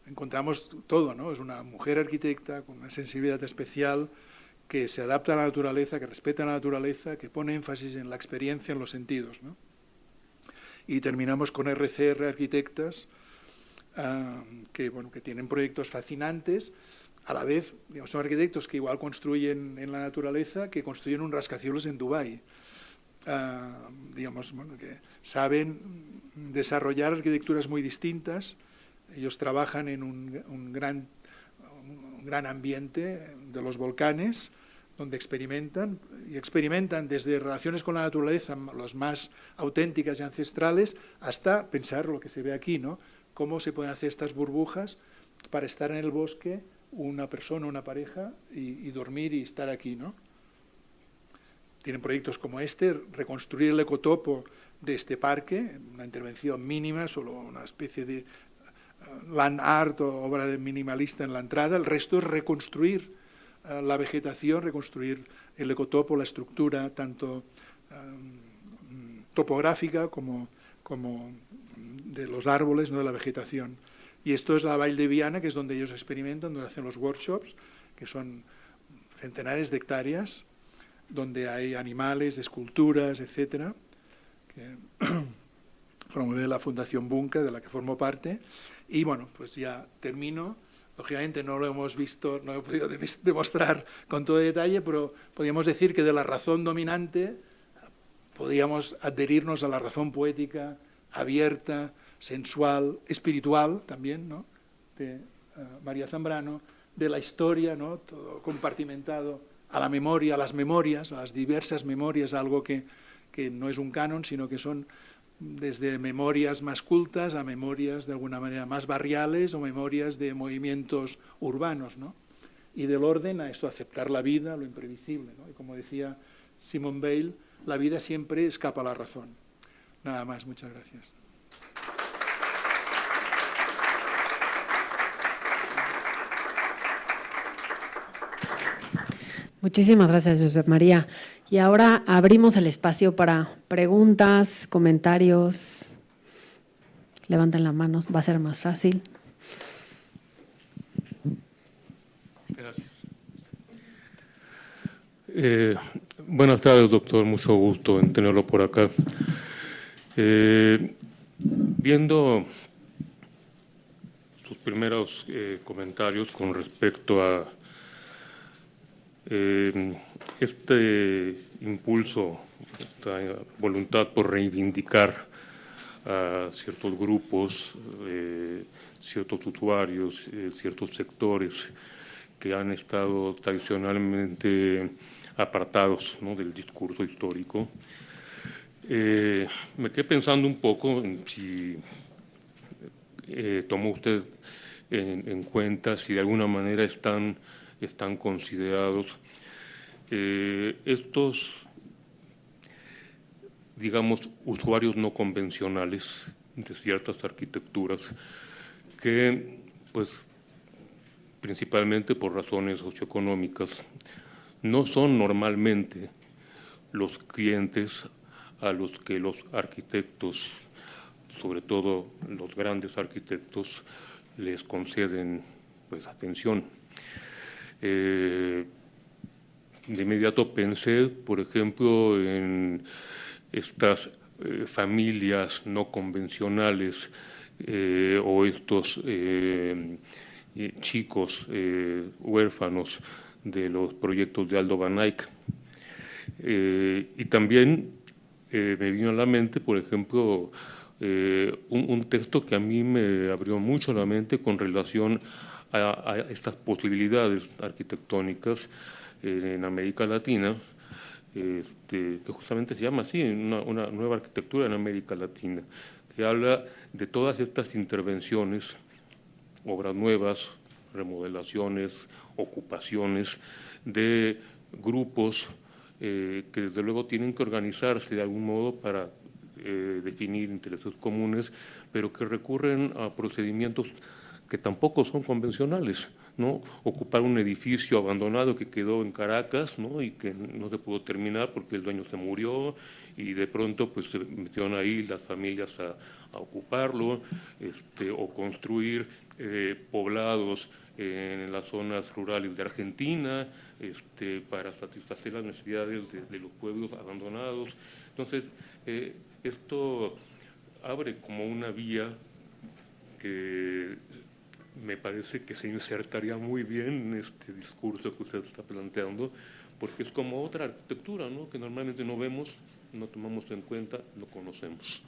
encontramos todo, ¿no? Es una mujer arquitecta con una sensibilidad especial, que se adapta a la naturaleza, que respeta la naturaleza, que pone énfasis en la experiencia, en los sentidos, ¿no? Y terminamos con RCR Arquitectas, que tienen proyectos fascinantes. A la vez, digamos, son arquitectos que igual construyen en la naturaleza, que construyen un rascacielos en Dubái. Que saben desarrollar arquitecturas muy distintas. Ellos trabajan en un gran ambiente de los volcanes, donde experimentan desde relaciones con la naturaleza, las más auténticas y ancestrales, hasta pensar lo que se ve aquí, ¿no? Cómo se pueden hacer estas burbujas para estar en el bosque, una persona, una pareja, y dormir y estar aquí, ¿no? Tienen proyectos como reconstruir el ecotopo de este parque, una intervención mínima, solo una especie de land art o obra de minimalista en la entrada. El resto es reconstruir la vegetación, reconstruir el ecotopo, la estructura, tanto topográfica como de los árboles, ¿no? De la vegetación. Y esto es la Vall de Viana, que es donde ellos experimentan, donde hacen los workshops, que son centenares de hectáreas, donde hay animales, esculturas, etcétera, que promueve la Fundación Bunka, de la que formo parte. Y bueno, pues ya termino. Lógicamente no lo hemos visto, no he podido demostrar con todo detalle, pero podríamos decir que de la razón dominante podríamos adherirnos a la razón poética, abierta, sensual, espiritual también, ¿no?, de María Zambrano, de la historia, ¿no?, todo compartimentado, a la memoria, a las memorias, a las diversas memorias, algo que no es un canon, sino que son desde memorias más cultas a memorias de alguna manera más barriales o memorias de movimientos urbanos, ¿no? Y del orden a esto, aceptar la vida, lo imprevisible, ¿no? Y como decía Simone Weil, la vida siempre escapa a la razón. Nada más, muchas gracias. Muchísimas gracias, Josep María. Y ahora abrimos el espacio para preguntas, comentarios. Levanten la mano, va a ser más fácil. Gracias. Buenas tardes, doctor. Mucho gusto en tenerlo por acá. Viendo sus primeros comentarios con respecto a este impulso, esta voluntad por reivindicar a ciertos grupos, ciertos usuarios, ciertos sectores que han estado tradicionalmente apartados, ¿no?, del discurso histórico. Me quedé pensando un poco en si tomó usted en cuenta si de alguna manera están considerados estos, digamos, usuarios no convencionales de ciertas arquitecturas que, pues, principalmente por razones socioeconómicas, no son normalmente los clientes a los que los arquitectos, sobre todo los grandes arquitectos, les conceden, pues, atención. De inmediato pensé, por ejemplo, en estas familias no convencionales o estos chicos huérfanos de los proyectos de Aldo Van Eyck. Y también me vino a la mente, por ejemplo, un texto que a mí me abrió mucho la mente con relación a estas posibilidades arquitectónicas en América Latina, que justamente se llama así, una nueva arquitectura en América Latina, que habla de todas estas intervenciones, obras nuevas, remodelaciones, ocupaciones de grupos que desde luego tienen que organizarse de algún modo para definir intereses comunes, pero que recurren a procedimientos que tampoco son convencionales, ¿no? Ocupar un edificio abandonado que quedó en Caracas, ¿no?, y que no se pudo terminar porque el dueño se murió y de pronto pues se metieron ahí las familias a ocuparlo, o construir poblados en las zonas rurales de Argentina para satisfacer las necesidades de los pueblos abandonados. Entonces, esto abre como una vía que me parece que se insertaría muy bien en este discurso que usted está planteando, porque es como otra arquitectura, ¿no?, que normalmente no vemos, no tomamos en cuenta, no conocemos.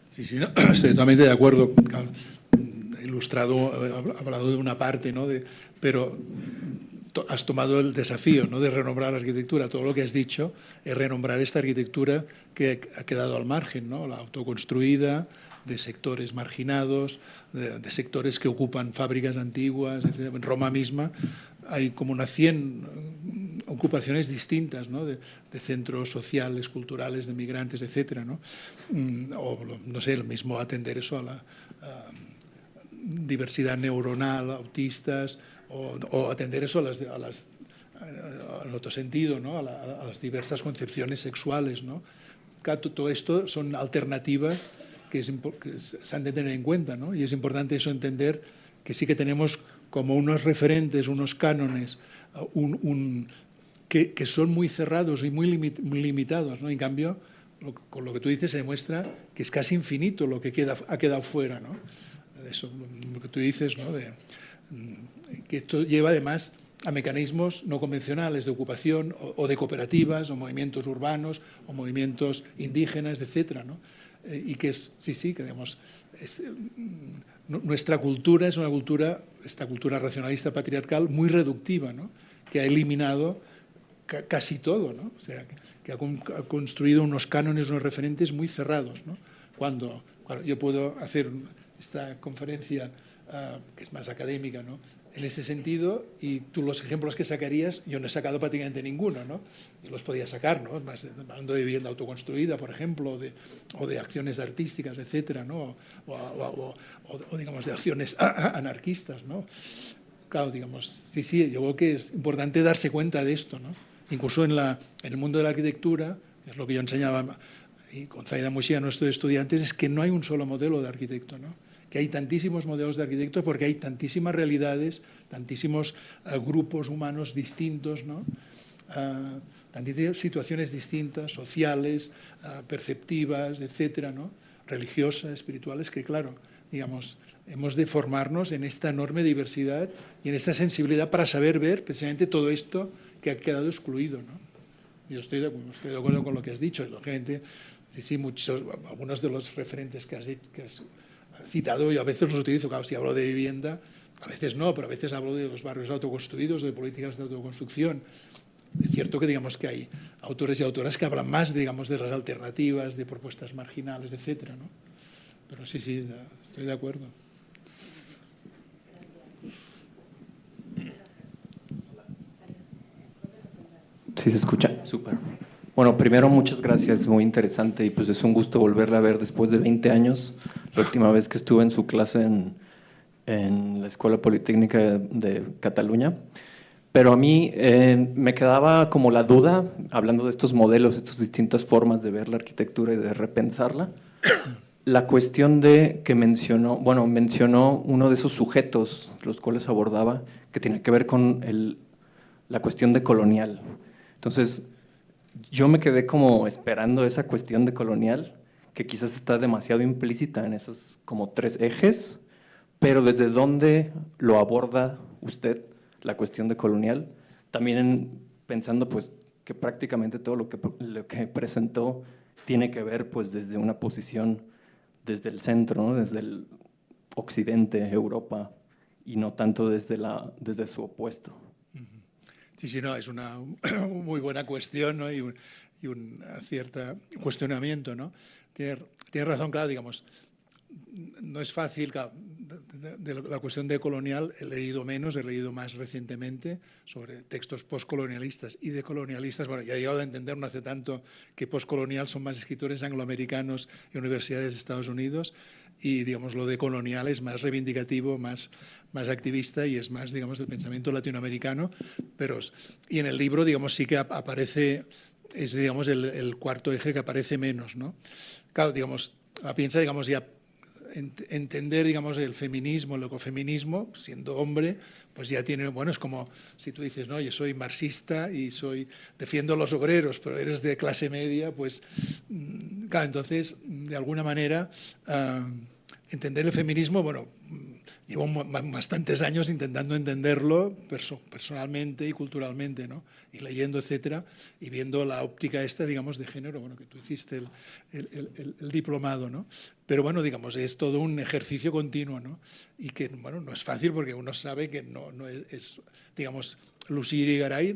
Sí, sí, no, estoy totalmente de acuerdo. Ilustrado, ha hablado de una parte, ¿no?, pero has tomado el desafío, ¿no?, de renombrar la arquitectura. Todo lo que has dicho es renombrar esta arquitectura que ha quedado al margen, ¿no?, la autoconstruida, de sectores marginados, de sectores que ocupan fábricas antiguas, etc. En Roma misma hay como unas 100 ocupaciones distintas, ¿no?, de centros sociales, culturales, de migrantes, etc., ¿no? O, no sé, lo mismo atender eso a la diversidad neuronal, autistas, o atender eso en otro sentido, ¿no?, a las diversas concepciones sexuales, ¿no? Todo esto son alternativas que se han de tener en cuenta, ¿no? Y es importante eso, entender que sí que tenemos como unos referentes, unos cánones, que son muy cerrados y muy limitados, ¿no? En cambio, con lo que tú dices se demuestra que es casi infinito lo que ha quedado fuera, ¿no? Eso, lo que tú dices, ¿no? Que esto lleva además a mecanismos no convencionales de ocupación o de cooperativas o movimientos urbanos o movimientos indígenas, etcétera, ¿no? Y que que digamos, nuestra cultura es una cultura, esta cultura racionalista patriarcal muy reductiva, ¿no? Que ha eliminado casi todo, ¿no? O sea, que ha construido unos cánones, unos referentes muy cerrados, ¿no? Cuando yo puedo hacer esta conferencia que es más académica, ¿no? En este sentido, y tú los ejemplos que sacarías, yo no he sacado prácticamente ninguno, ¿no? Yo los podía sacar, ¿no? Más hablando de vivienda autoconstruida, por ejemplo, o de acciones artísticas, etcétera, ¿no? O digamos, de acciones anarquistas, ¿no? Claro, digamos, sí, yo creo que es importante darse cuenta de esto, ¿no? Incluso en el mundo de la arquitectura, que es lo que yo enseñaba y con Zaida Mushi a nuestros estudiantes, es que no hay un solo modelo de arquitecto, ¿no? Que hay tantísimos modelos de arquitectos porque hay tantísimas realidades, tantísimos grupos humanos distintos, ¿no? Tantísimas situaciones distintas, sociales, perceptivas, etcétera, ¿no? Religiosas, espirituales, que claro, digamos, hemos de formarnos en esta enorme diversidad y en esta sensibilidad para saber ver precisamente todo esto que ha quedado excluido, ¿no? Yo estoy de acuerdo con lo que has dicho, y lógicamente, sí, algunos de los referentes que has citado, yo a veces los utilizo, claro, si hablo de vivienda, a veces no, pero a veces hablo de los barrios autoconstruidos, de políticas de autoconstrucción. Es cierto que, digamos, que hay autores y autoras que hablan más, digamos, de las alternativas, de propuestas marginales, etcétera, ¿no? Pero sí, estoy de acuerdo. ¿Sí se escucha? Súper. Bueno, primero, muchas gracias, muy interesante, y pues es un gusto volverla a ver después de 20 años. La última vez que estuve en su clase en la Escuela Politécnica de Cataluña. Pero a mí me quedaba como la duda, hablando de estos modelos, estas distintas formas de ver la arquitectura y de repensarla, la cuestión de que mencionó uno de esos sujetos, los cuales abordaba, que tiene que ver con la cuestión de colonial. Entonces, yo me quedé como esperando esa cuestión de colonial, que quizás está demasiado implícita en esos como 3 ejes, pero ¿desde dónde lo aborda usted la cuestión de colonial? También pensando pues que prácticamente todo lo que presentó tiene que ver pues desde una posición desde el centro, ¿no? Desde el occidente, Europa, y no tanto desde su opuesto. Sí, no, es una muy buena cuestión, ¿no? y un cierto cuestionamiento, ¿no? Tiene razón, claro, digamos, no es fácil, claro, de la cuestión de colonial he leído menos, he leído más recientemente sobre textos postcolonialistas y decolonialistas. Bueno, ya he llegado a entender no hace tanto que postcolonial son más escritores angloamericanos y universidades de Estados Unidos, y digamos lo de colonial es más reivindicativo, más activista, y es más, digamos, del pensamiento latinoamericano. Y en el libro, digamos, sí que aparece, es, digamos, el cuarto eje que aparece menos, ¿no? Claro, digamos, piensa, digamos, ya entender, digamos, el feminismo, el ecofeminismo, siendo hombre, pues ya tiene, bueno, es como si tú dices, no, yo soy marxista y defiendo a los obreros, pero eres de clase media, pues, claro, entonces, de alguna manera, entender el feminismo, bueno, llevo bastantes años intentando entenderlo personalmente y culturalmente, ¿no? Y leyendo, etcétera, y viendo la óptica esta, digamos, de género, bueno, que tú hiciste el diplomado, ¿no? Pero bueno, digamos, es todo un ejercicio continuo, ¿no? Y que, bueno, no es fácil porque uno sabe que no es, digamos, Lucy Irigaray,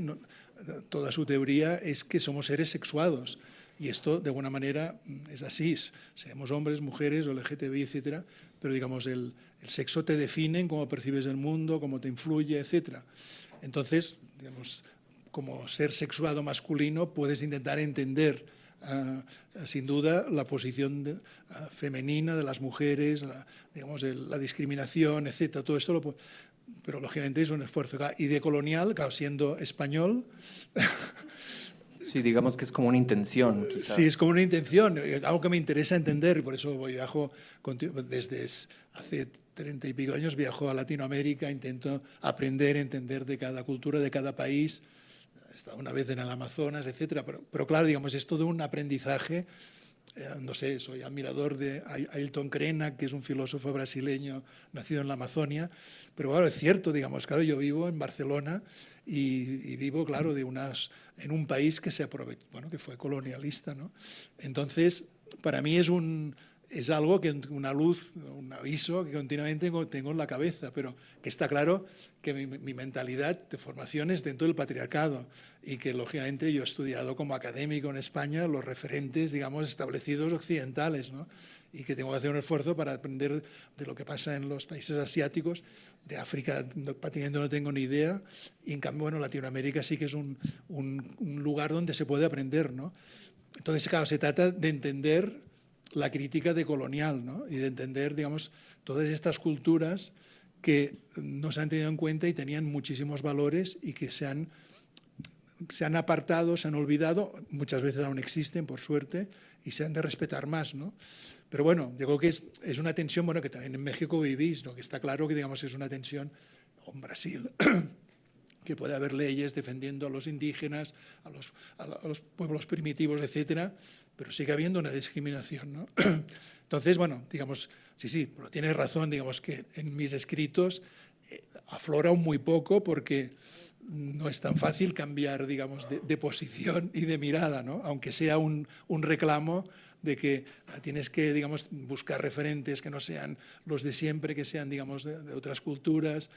toda su teoría es que somos seres sexuados. Y esto, de alguna manera, es así. Seremos hombres, mujeres, o LGTBI, etcétera, pero, digamos, el sexo te define en cómo percibes el mundo, cómo te influye, etcétera. Entonces, digamos, como ser sexuado masculino, puedes intentar entender, sin duda, la posición femenina de las mujeres, digamos, la discriminación, etcétera. Todo esto pero, lógicamente, es un esfuerzo. Y de colonial, claro, siendo español, Sí, digamos que es como una intención, quizás. Sí, es como una intención, algo que me interesa entender, y por eso viajo desde hace 30 y pico años, viajo a Latinoamérica, intento aprender, entender de cada cultura, de cada país. He estado una vez en el Amazonas, etcétera, pero claro, digamos, es todo un aprendizaje. No sé, soy admirador de Ailton Krenak, que es un filósofo brasileño nacido en la Amazonia, pero claro, es cierto, digamos, claro, yo vivo en Barcelona y vivo, claro, en un país que se aprovechó, bueno, que fue colonialista, ¿no? Entonces, para mí es algo que una luz, un aviso que continuamente tengo en la cabeza, pero que está claro que mi mentalidad de formación es dentro del patriarcado y que lógicamente yo he estudiado como académico en España los referentes, digamos, establecidos occidentales, ¿no? Y que tengo que hacer un esfuerzo para aprender de lo que pasa en los países asiáticos. De África prácticamente no tengo ni idea, y en cambio, bueno, Latinoamérica sí que es un lugar donde se puede aprender, ¿no? Entonces, claro, se trata de entender la crítica decolonial, ¿no? Y de entender, digamos, todas estas culturas que no se han tenido en cuenta y tenían muchísimos valores y que se han apartado, se han olvidado, muchas veces aún existen, por suerte, y se han de respetar más, ¿no? Pero bueno, digo que es una tensión, bueno, que también en México vivís, ¿no? Que está claro que, digamos, es una tensión, o en Brasil, que puede haber leyes defendiendo a los indígenas, a los pueblos primitivos, etcétera, pero sigue habiendo una discriminación, ¿no? Entonces, bueno, digamos, sí, pero tienes razón, digamos que en mis escritos aflora muy poco porque no es tan fácil cambiar, digamos, de posición y de mirada, ¿no? Aunque sea un reclamo de que tienes que, digamos, buscar referentes que no sean los de siempre, que sean, digamos, de otras culturas,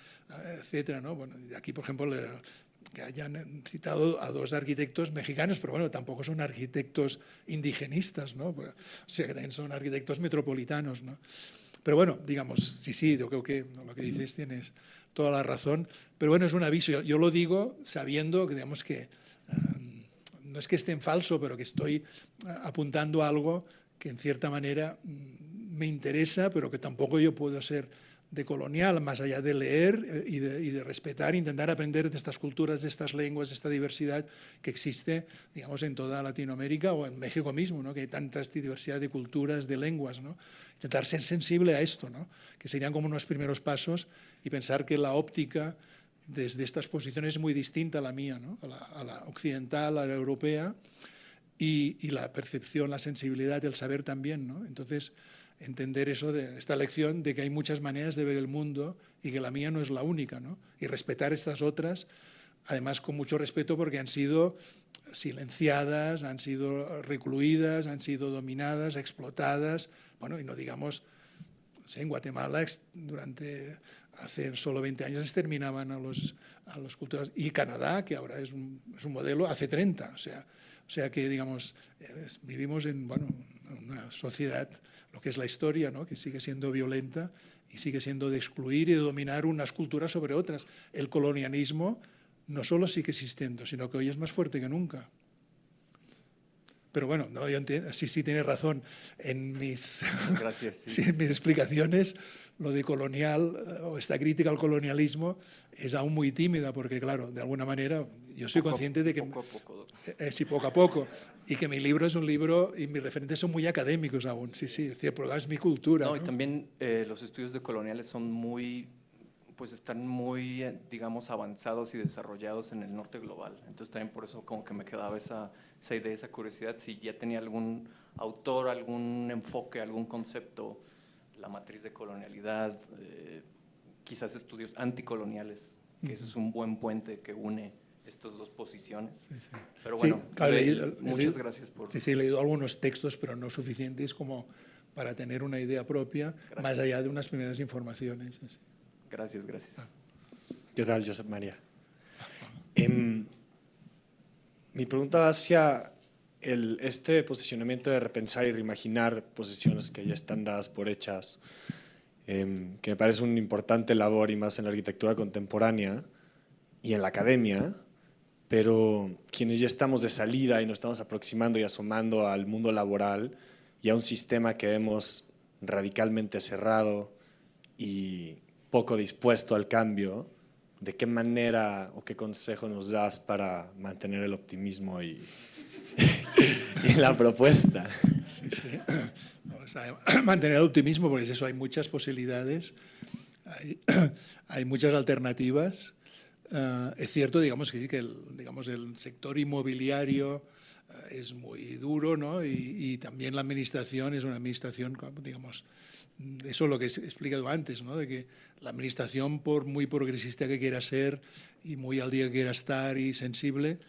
etcétera, ¿no? Bueno, aquí, por ejemplo, que hayan citado a 2 arquitectos mexicanos, pero bueno, tampoco son arquitectos indigenistas, ¿no? O sea, que también son arquitectos metropolitanos, ¿no? Pero bueno, digamos, sí, yo creo que lo que dices tienes toda la razón, pero bueno, es un aviso. Yo lo digo sabiendo que, digamos, que no es que esté en falso, pero que estoy apuntando algo que en cierta manera me interesa, pero que tampoco yo puedo ser decolonial, más allá de leer y de respetar, intentar aprender de estas culturas, de estas lenguas, de esta diversidad que existe, digamos, en toda Latinoamérica o en México mismo, ¿no? Que hay tanta diversidad de culturas, de lenguas, ¿no? Intentar ser sensible a esto, ¿no? Que serían como unos primeros pasos, y pensar que la óptica desde estas posiciones es muy distinta a la mía, ¿no? a la occidental, a la europea, y la percepción, la sensibilidad, el saber también, ¿no? Entonces, entender eso de esta lección de que hay muchas maneras de ver el mundo y que la mía no es la única, ¿no? Y respetar estas otras, además con mucho respeto, porque han sido silenciadas, han sido recluidas, han sido dominadas, explotadas, bueno, y no digamos, en Guatemala hace solo 20 años exterminaban a los culturas, y Canadá, que ahora es un modelo, hace 30, o sea que, digamos, vivimos en, bueno, una sociedad, lo que es la historia, ¿no? Que sigue siendo violenta y sigue siendo de excluir y de dominar unas culturas sobre otras. El colonialismo no solo sigue existiendo, sino que hoy es más fuerte que nunca. Pero bueno, no, yo entiendo, sí tienes razón. En mis, Gracias, sí, en mis explicaciones, lo de colonial o esta crítica al colonialismo es aún muy tímida, porque claro, de alguna manera yo soy consciente de que… Poco a poco. Sí, poco a poco. Y que mi libro es un libro y mis referentes son muy académicos aún. Sí, es decir, porque es mi cultura. No, ¿no? y también los estudios decoloniales son están muy, digamos, avanzados y desarrollados en el norte global. Entonces también por eso como que me quedaba esa idea, esa curiosidad, si ya tenía algún autor, algún enfoque, algún concepto, la matriz de colonialidad, quizás estudios anticoloniales, que ese es un buen puente que une estas 2 posiciones. Sí. Pero bueno, sí, claro, muchas gracias por… Sí, he leído algunos textos, pero no suficientes como para tener una idea propia, Gracias. más allá de unas primeras informaciones. Sí. Gracias. ¿Qué tal, Josep María? Mi pregunta va hacia este posicionamiento de repensar y reimaginar posiciones que ya están dadas por hechas, que me parece una importante labor, y más en la arquitectura contemporánea y en la academia, pero quienes ya estamos de salida y nos estamos aproximando y asomando al mundo laboral y a un sistema que vemos radicalmente cerrado y poco dispuesto al cambio, ¿De qué manera o qué consejo nos das para mantener el optimismo y la propuesta? Sí, sí. Vamos a mantener el optimismo porque es eso, hay muchas posibilidades, hay muchas alternativas. Es cierto, digamos, que sí, que el sector inmobiliario es muy duro, ¿no? Y también la administración es una administración, digamos, eso es lo que he explicado antes, ¿no? De que la administración, por muy progresista que quiera ser y muy al día que quiera estar y sensible,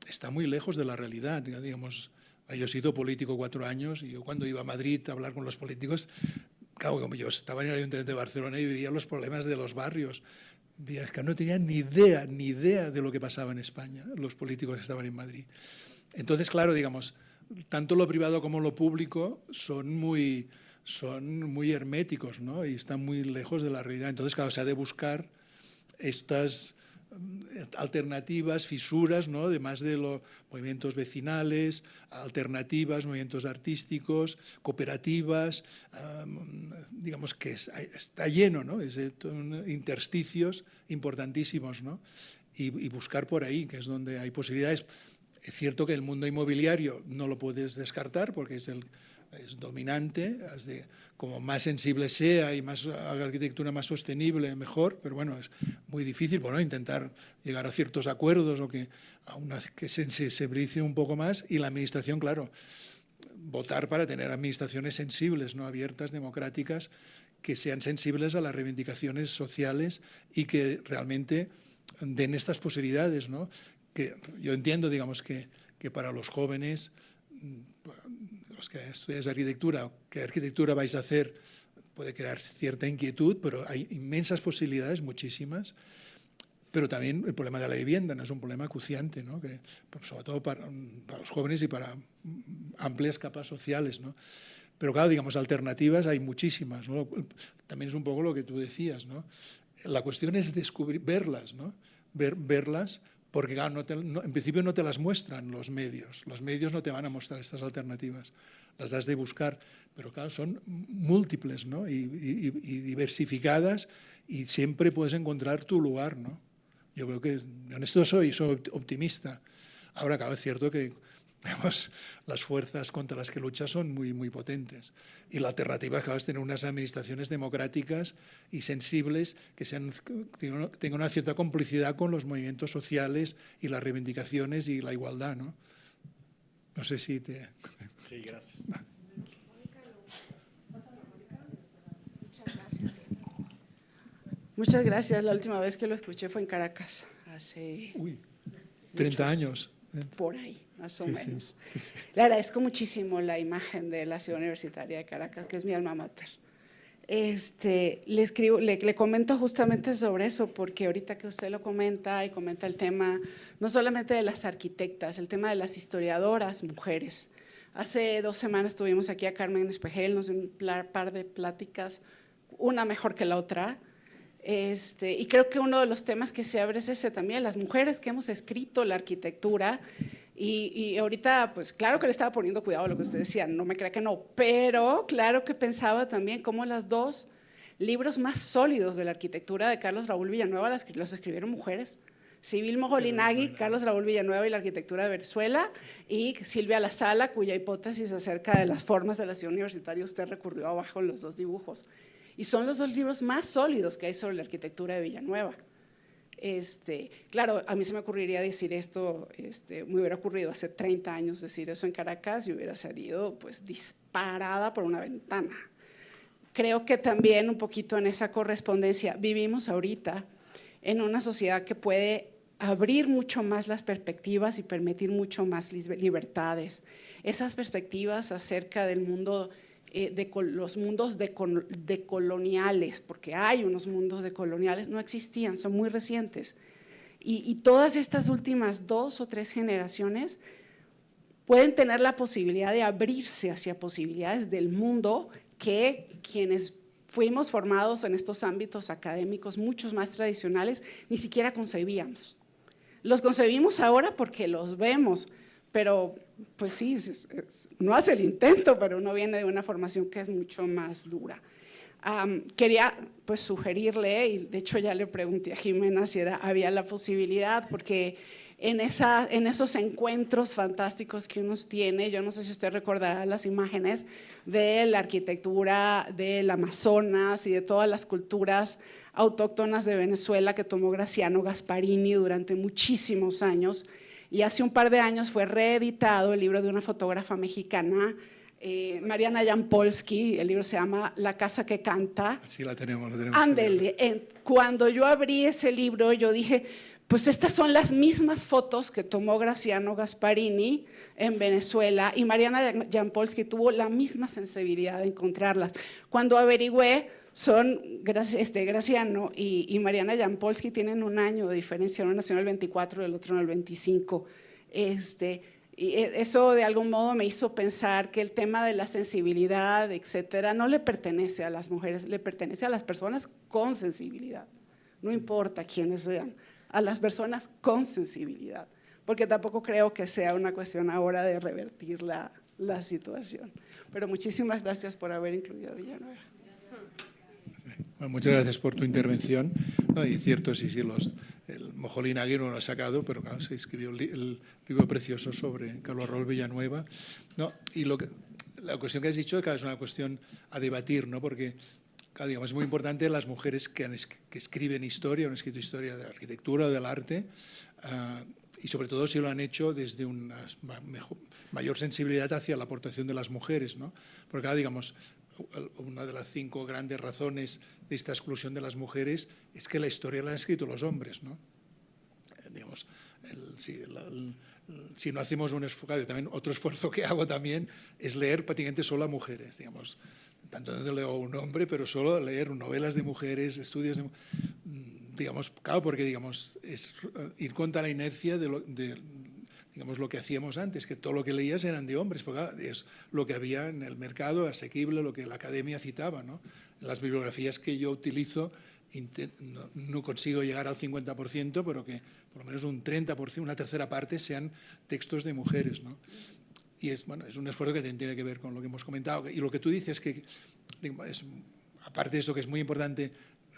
está muy lejos de la realidad. Digamos, yo he sido político 4 años y yo cuando iba a Madrid a hablar con los políticos, claro, como yo estaba en el Ayuntamiento de Barcelona y veía los problemas de los barrios, veía que no tenían ni idea de lo que pasaba en España, los políticos que estaban en Madrid. Entonces, claro, digamos, tanto lo privado como lo público son muy herméticos, ¿no? Y están muy lejos de la realidad. Entonces, claro, se ha de buscar estas alternativas, fisuras, ¿no? Además de los movimientos vecinales, alternativas, movimientos artísticos, cooperativas, digamos que está lleno, ¿no? Es intersticios importantísimos, ¿no? Y buscar por ahí, que es donde hay posibilidades. Es cierto que el mundo inmobiliario no lo puedes descartar porque es dominante, como más sensible sea y más haga arquitectura más sostenible, mejor, pero bueno, es muy difícil, bueno, intentar llegar a ciertos acuerdos o que se sensibilice un poco más, y la administración, claro, votar para tener administraciones sensibles, ¿no? Abiertas, democráticas, que sean sensibles a las reivindicaciones sociales y que realmente den estas posibilidades, ¿no? Que yo entiendo, digamos, que para los jóvenes, los que estudiáis arquitectura, ¿qué arquitectura vais a hacer? Puede crear cierta inquietud, pero hay inmensas posibilidades, muchísimas. Pero también el problema de la vivienda no es un problema acuciante, ¿no? Que, sobre todo para los jóvenes y para amplias capas sociales, ¿no? Pero claro, digamos, alternativas hay muchísimas, ¿no? También es un poco lo que tú decías, ¿no? La cuestión es verlas, ¿no? Verlas, porque claro, en principio no te las muestran los medios no te van a mostrar estas alternativas, las has de buscar, pero claro, son múltiples, ¿no? y diversificadas, y siempre puedes encontrar tu lugar, ¿no? Yo creo que, en esto soy optimista. Ahora, claro, es cierto que digamos, las fuerzas contra las que luchas son muy, muy potentes. Y la alternativa, claro, es tener unas administraciones democráticas y sensibles que tengan una cierta complicidad con los movimientos sociales y las reivindicaciones y la igualdad, ¿no? No sé si te... Sí, gracias. Muchas gracias. Muchas gracias. La última vez que lo escuché fue en Caracas, hace 30 años. Por ahí, más o menos. Sí. Le agradezco muchísimo la imagen de la Ciudad Universitaria de Caracas, que es mi alma mater. Le comento justamente sobre eso, porque ahorita que usted lo comenta y comenta el tema, no solamente de las arquitectas, el tema de las historiadoras, mujeres. Hace 2 semanas tuvimos aquí a Carmen Espejel, nos dio un par de pláticas, una mejor que la otra. Y creo que uno de los temas que se abre es ese también, las mujeres que hemos escrito la arquitectura, y ahorita, pues claro que le estaba poniendo cuidado a lo que usted decía, no me crea que no, pero claro que pensaba también cómo los 2 libros más sólidos de la arquitectura de Carlos Raúl Villanueva los escribieron mujeres. Sibyl Moholy-Nagy, Carlos Raúl Villanueva y la arquitectura de Venezuela, y Silvia La Sala, cuya hipótesis acerca de las formas de la ciudad universitaria usted recurrió abajo en los 2 dibujos. Y son los 2 libros más sólidos que hay sobre la arquitectura de Villanueva. Claro, a mí se me ocurriría decir esto, me hubiera ocurrido hace 30 años decir eso en Caracas y hubiera salido pues disparada por una ventana. Creo que también un poquito en esa correspondencia vivimos ahorita en una sociedad que puede abrir mucho más las perspectivas y permitir mucho más libertades. Esas perspectivas acerca del mundo, los mundos decoloniales, porque hay unos mundos decoloniales, no existían, son muy recientes. Y todas estas últimas 2 o 3 generaciones pueden tener la posibilidad de abrirse hacia posibilidades del mundo que quienes fuimos formados en estos ámbitos académicos muchos más tradicionales ni siquiera concebíamos. Los concebimos ahora porque los vemos, pero pues sí, uno hace el intento, pero uno viene de una formación que es mucho más dura. Quería pues sugerirle, y de hecho ya le pregunté a Jimena si había la posibilidad, porque en esos encuentros fantásticos que uno tiene, yo no sé si usted recordará las imágenes de la arquitectura del Amazonas y de todas las culturas autóctonas de Venezuela que tomó Graciano Gasparini durante muchísimos años, y hace un par de años fue reeditado el libro de una fotógrafa mexicana, Mariana Jampolsky. El libro se llama La casa que canta. Sí, lo tenemos. Ándele. Cuando yo abrí ese libro, yo dije, pues estas son las mismas fotos que tomó Graciano Gasparini en Venezuela, y Mariana Jampolsky tuvo la misma sensibilidad de encontrarlas. Cuando averigüé, Graciano y Mariana Jampolsky tienen un año de diferencia, uno nació en el 24 y el otro en el 25. Y eso de algún modo me hizo pensar que el tema de la sensibilidad, etcétera, no le pertenece a las mujeres, le pertenece a las personas con sensibilidad. No importa quiénes sean, a las personas con sensibilidad, porque tampoco creo que sea una cuestión ahora de revertir la situación. Pero muchísimas gracias por haber incluido a Villanueva. Bueno, muchas gracias por tu intervención. No, y cierto, sí, el Mojolín Agui no lo ha sacado, pero claro, se escribió el libro precioso sobre Carlos Raúl Villanueva. No, y la cuestión que has dicho, claro, es una cuestión a debatir, ¿no? Porque claro, digamos, es muy importante las mujeres que escriben historia, han escrito historia de la arquitectura o del arte, y sobre todo si lo han hecho desde una mayor sensibilidad hacia la aportación de las mujeres, ¿no? Porque claro, digamos, una de las 5 grandes razones de esta exclusión de las mujeres es que la historia la han escrito los hombres, ¿no? Digamos, si no hacemos un esfuerzo, también otro esfuerzo que hago también es leer prácticamente solo a mujeres, digamos, tanto no leo a un hombre, pero solo leer novelas de mujeres, estudios de, digamos, claro, porque digamos es ir contra la inercia de digamos, lo que hacíamos antes, que todo lo que leías eran de hombres, porque es lo que había en el mercado asequible, lo que la academia citaba, ¿no? En las bibliografías que yo utilizo no consigo llegar al 50%, pero que por lo menos un 30%, una tercera parte sean textos de mujeres, ¿no? Y es un esfuerzo que tiene que ver con lo que hemos comentado. Y lo que tú dices, que aparte de eso, que es muy importante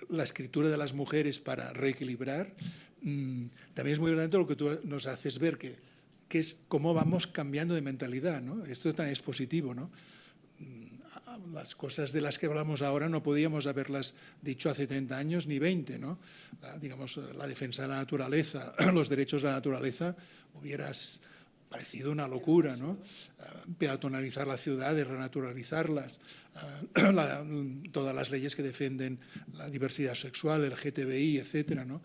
la escritura de las mujeres para reequilibrar, también es muy importante lo que tú nos haces ver, que es cómo vamos cambiando de mentalidad, ¿no? Esto también es positivo, ¿no? Las cosas de las que hablamos ahora no podíamos haberlas dicho hace 30 años ni 20, ¿no? Digamos, la defensa de la naturaleza, los derechos de la naturaleza, hubieras parecido una locura, ¿no? Peatonalizar las ciudades, renaturalizarlas, todas las leyes que defienden la diversidad sexual, el LGTBI, etcétera, ¿no?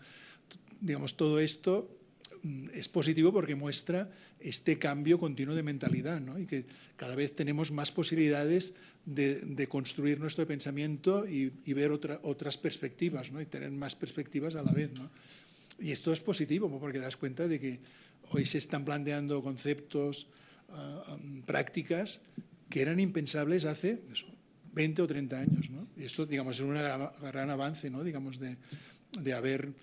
Digamos, todo esto es positivo porque muestra este cambio continuo de mentalidad, ¿no? Y que cada vez tenemos más posibilidades de construir nuestro pensamiento y ver otras perspectivas, ¿no? Y tener más perspectivas a la vez, ¿no? Y esto es positivo porque te das cuenta de que hoy se están planteando conceptos, prácticas que eran impensables hace 20 o 30 años, ¿no? Y esto, digamos, es un gran avance, ¿no? Digamos, de haber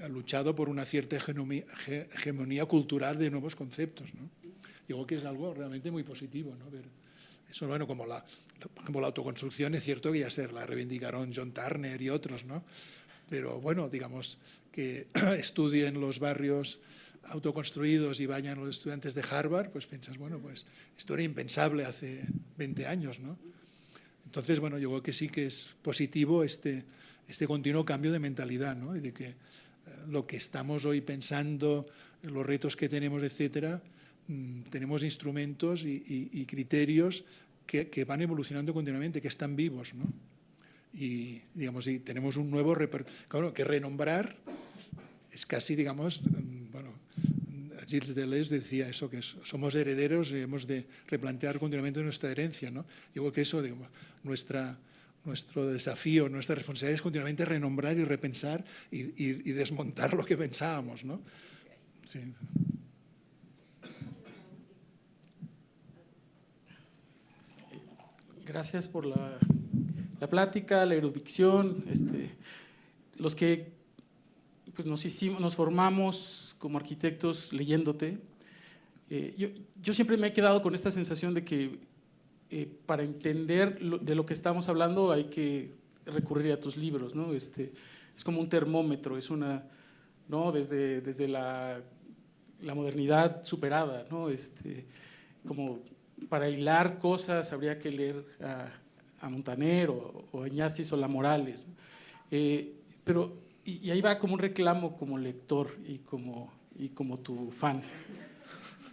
luchado por una cierta hegemonía cultural de nuevos conceptos, ¿no? Digo que es algo realmente muy positivo, ¿no? Ver eso, bueno, como por ejemplo, la autoconstrucción, es cierto que ya la reivindicaron John Turner y otros, ¿no? Pero bueno, digamos, que estudien los barrios autoconstruidos y vayan los estudiantes de Harvard, pues piensas, bueno, pues esto era impensable hace 20 años, ¿no? Entonces, bueno, yo creo que sí que es positivo este continuo cambio de mentalidad, ¿no? Y de que lo que estamos hoy pensando, los retos que tenemos, etcétera, tenemos instrumentos y criterios que van evolucionando continuamente, que están vivos, ¿no? Y, digamos, y tenemos un nuevo claro, que renombrar es casi, digamos, bueno, Gilles Deleuze decía eso, que somos herederos y hemos de replantear continuamente nuestra herencia, ¿no? Yo creo que eso, digamos, nuestro desafío, nuestra responsabilidad es continuamente renombrar y repensar y desmontar lo que pensábamos, ¿no? Sí. Gracias por la plática, la erudición. Los que pues, nos formamos como arquitectos leyéndote, yo siempre me he quedado con esta sensación de que para entender de lo que estamos hablando hay que recurrir a tus libros, ¿no? Es como un termómetro, es una, ¿no? Desde la modernidad superada, ¿no? Como para hilar cosas habría que leer a Montaner o a Iñacis o La Morales, ¿no? Pero ahí va como un reclamo como lector y como tu fan.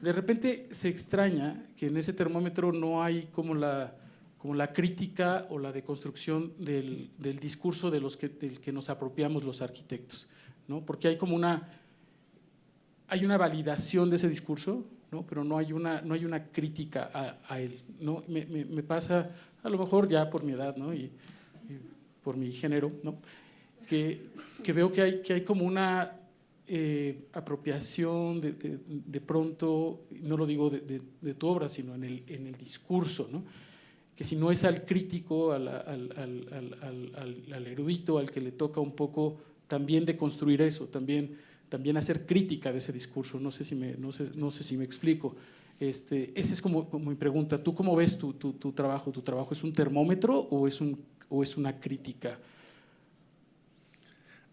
De repente se extraña que en ese termómetro no hay como la crítica o la deconstrucción del discurso del que nos apropiamos los arquitectos, ¿no? Porque hay como hay una validación de ese discurso, ¿no? Pero no hay una crítica a él, ¿no? Me pasa, a lo mejor ya por mi edad, ¿no? y por mi género, ¿no? Que veo que hay como una apropiación de pronto, no lo digo de tu obra, sino en el discurso, ¿no? Que si no es al crítico, al erudito, al que le toca un poco también deconstruir eso, también hacer crítica de ese discurso. No sé si me explico. Esa es como mi pregunta. ¿Tú cómo ves tu trabajo? ¿Tu trabajo es un termómetro o es una crítica?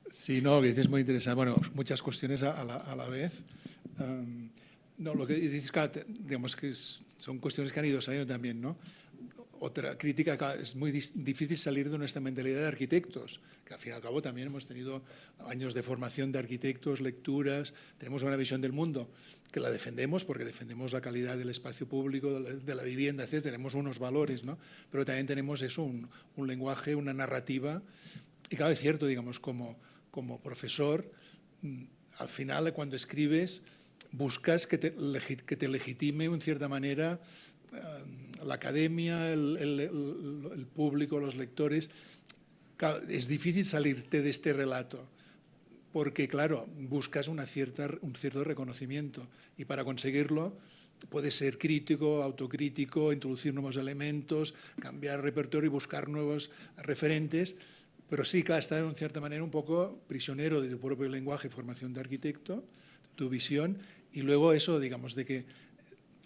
Sí, no, lo que dices es muy interesante. Bueno, muchas cuestiones a la vez. No, lo que dices, claro, digamos que son cuestiones que han ido saliendo también, ¿no? Otra crítica, es muy difícil salir de nuestra mentalidad de arquitectos, que al fin y al cabo también hemos tenido años de formación de arquitectos, lecturas, tenemos una visión del mundo que la defendemos porque defendemos la calidad del espacio público, de la vivienda, etc. Tenemos unos valores, ¿no? Pero también tenemos eso, un lenguaje, una narrativa. Y claro, es cierto, digamos, como profesor, al final cuando escribes buscas que te legitime en cierta manera la academia, el público, los lectores. Claro, es difícil salirte de este relato porque, claro, buscas un cierto reconocimiento y para conseguirlo puedes ser crítico, autocrítico, introducir nuevos elementos, cambiar repertorio y buscar nuevos referentes. Pero sí, claro, estar en cierta manera un poco prisionero de tu propio lenguaje, formación de arquitecto, tu visión, y luego eso, digamos, de que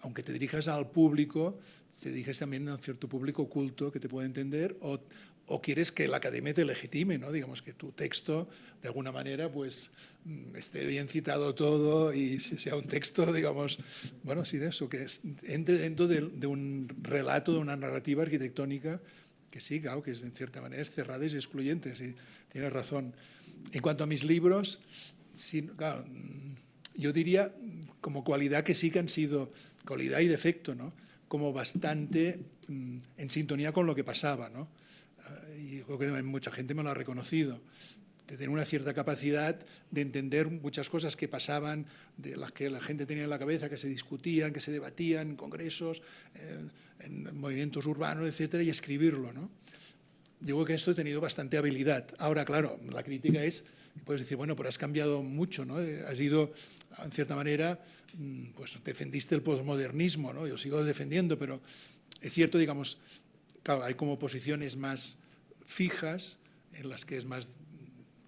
aunque te dirijas al público, te diriges también a un cierto público culto que te puede entender o quieres que la academia te legitime, ¿no? Digamos que tu texto, de alguna manera, pues esté bien citado todo y sea un texto, digamos, bueno, sí, de eso, que entre dentro de un relato, de una narrativa arquitectónica que sí, claro, que es en cierta manera es cerrada y excluyente, sí, tienes razón. En cuanto a mis libros, sí, claro, yo diría como cualidad que sí que han sido, cualidad y defecto, ¿no? Como bastante en sintonía con lo que pasaba, ¿no? Y creo que mucha gente me lo ha reconocido, de tener una cierta capacidad de entender muchas cosas que pasaban, de las que la gente tenía en la cabeza, que se discutían, que se debatían en congresos, en movimientos urbanos, etcétera, y escribirlo, ¿no? Yo creo que en esto he tenido bastante habilidad. Ahora, claro, la crítica es, puedes decir, bueno, pero has cambiado mucho, ¿no? Has ido, en cierta manera, pues defendiste el posmodernismo, ¿no? Yo sigo defendiendo, pero es cierto, digamos, claro, hay como posiciones más fijas, en las que es más,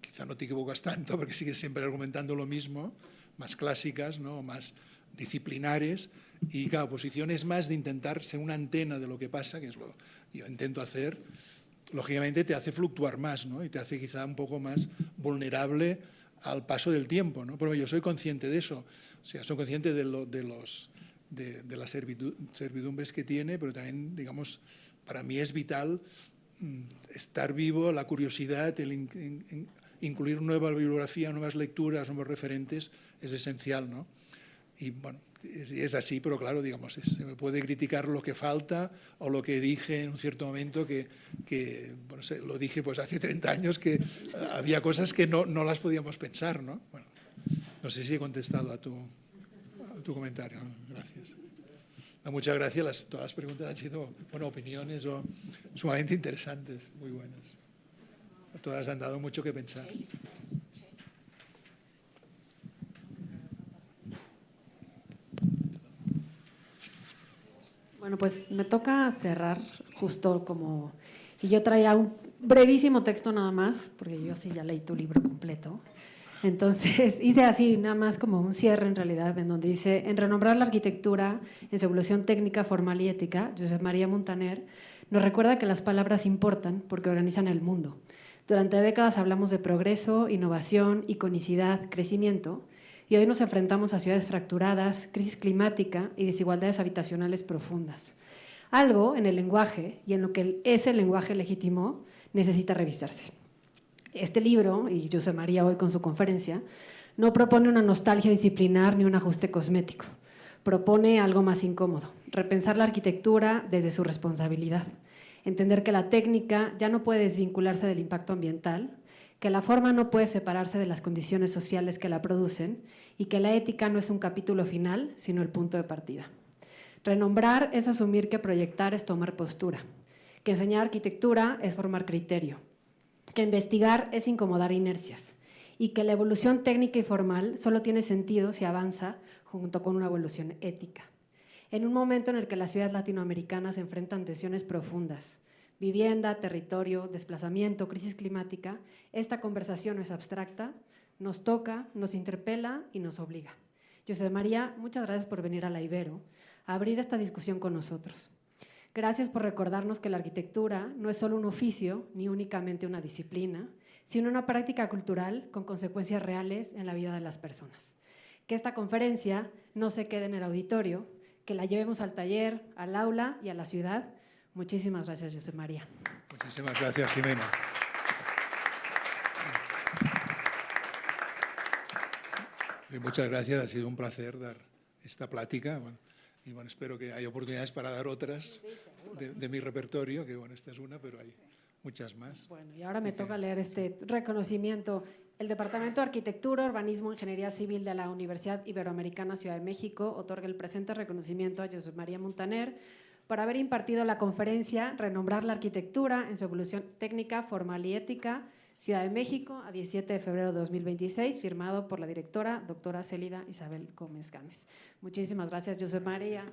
quizá no te equivocas tanto, porque sigues siempre argumentando lo mismo, más clásicas, ¿no? Más disciplinares, y claro, posiciones más de intentar ser una antena de lo que pasa, que es lo que yo intento hacer, lógicamente te hace fluctuar más, ¿no? Y te hace quizá un poco más vulnerable al paso del tiempo, ¿no? Pero yo soy consciente de eso, o sea, soy consciente de las servidumbres que tiene, pero también, digamos, para mí es vital estar vivo, la curiosidad, el incluir nueva bibliografía, nuevas lecturas, nuevos referentes, es esencial, ¿no? Y bueno, es así, pero claro, digamos, se me puede criticar lo que falta o lo que dije en un cierto momento que bueno, lo dije pues hace 30 años que había cosas que no las podíamos pensar, ¿no? Bueno, no sé si he contestado a tu comentario, ¿no? Gracias. No, muchas gracias, todas las preguntas han sido, bueno, opiniones sumamente interesantes, muy buenas. Todas han dado mucho que pensar. Bueno, pues me toca cerrar justo como... Y yo traía un brevísimo texto nada más, porque yo sí ya leí tu libro completo. Entonces hice así nada más como un cierre en realidad, en donde dice: en renombrar la arquitectura en su evolución técnica, formal y ética, Josep María Montaner nos recuerda que las palabras importan porque organizan el mundo. Durante décadas hablamos de progreso, innovación, iconicidad, crecimiento, y hoy nos enfrentamos a ciudades fracturadas, crisis climática y desigualdades habitacionales profundas. Algo en el lenguaje y en lo que ese lenguaje legitimó necesita revisarse. Este libro, y Josep María hoy con su conferencia, no propone una nostalgia disciplinar ni un ajuste cosmético. Propone algo más incómodo, repensar la arquitectura desde su responsabilidad, entender que la técnica ya no puede desvincularse del impacto ambiental, que la forma no puede separarse de las condiciones sociales que la producen y que la ética no es un capítulo final, sino el punto de partida. Renombrar es asumir que proyectar es tomar postura, que enseñar arquitectura es formar criterio, que investigar es incomodar inercias y que la evolución técnica y formal solo tiene sentido si avanza junto con una evolución ética. En un momento en el que las ciudades latinoamericanas enfrentan tensiones profundas, vivienda, territorio, desplazamiento, crisis climática, esta conversación no es abstracta, nos toca, nos interpela y nos obliga. Josep María, muchas gracias por venir a la Ibero a abrir esta discusión con nosotros. Gracias por recordarnos que la arquitectura no es solo un oficio ni únicamente una disciplina, sino una práctica cultural con consecuencias reales en la vida de las personas. Que esta conferencia no se quede en el auditorio, que la llevemos al taller, al aula y a la ciudad. Muchísimas gracias, Josep María. Muchísimas gracias, Jimena. Y muchas gracias, ha sido un placer dar esta plática. Bueno, y bueno, espero que haya oportunidades para dar otras de mi repertorio, que bueno, esta es una, pero hay muchas más. Bueno, y ahora me toca leer este reconocimiento. El Departamento de Arquitectura, Urbanismo e Ingeniería Civil de la Universidad Iberoamericana Ciudad de México otorga el presente reconocimiento a Josep María Montaner por haber impartido la conferencia Renombrar la arquitectura en su evolución técnica, formal y ética, Ciudad de México, a 17 de febrero de 2026, firmado por la directora, doctora Célida Isabel Gómez Gámez. Muchísimas gracias, Josep María.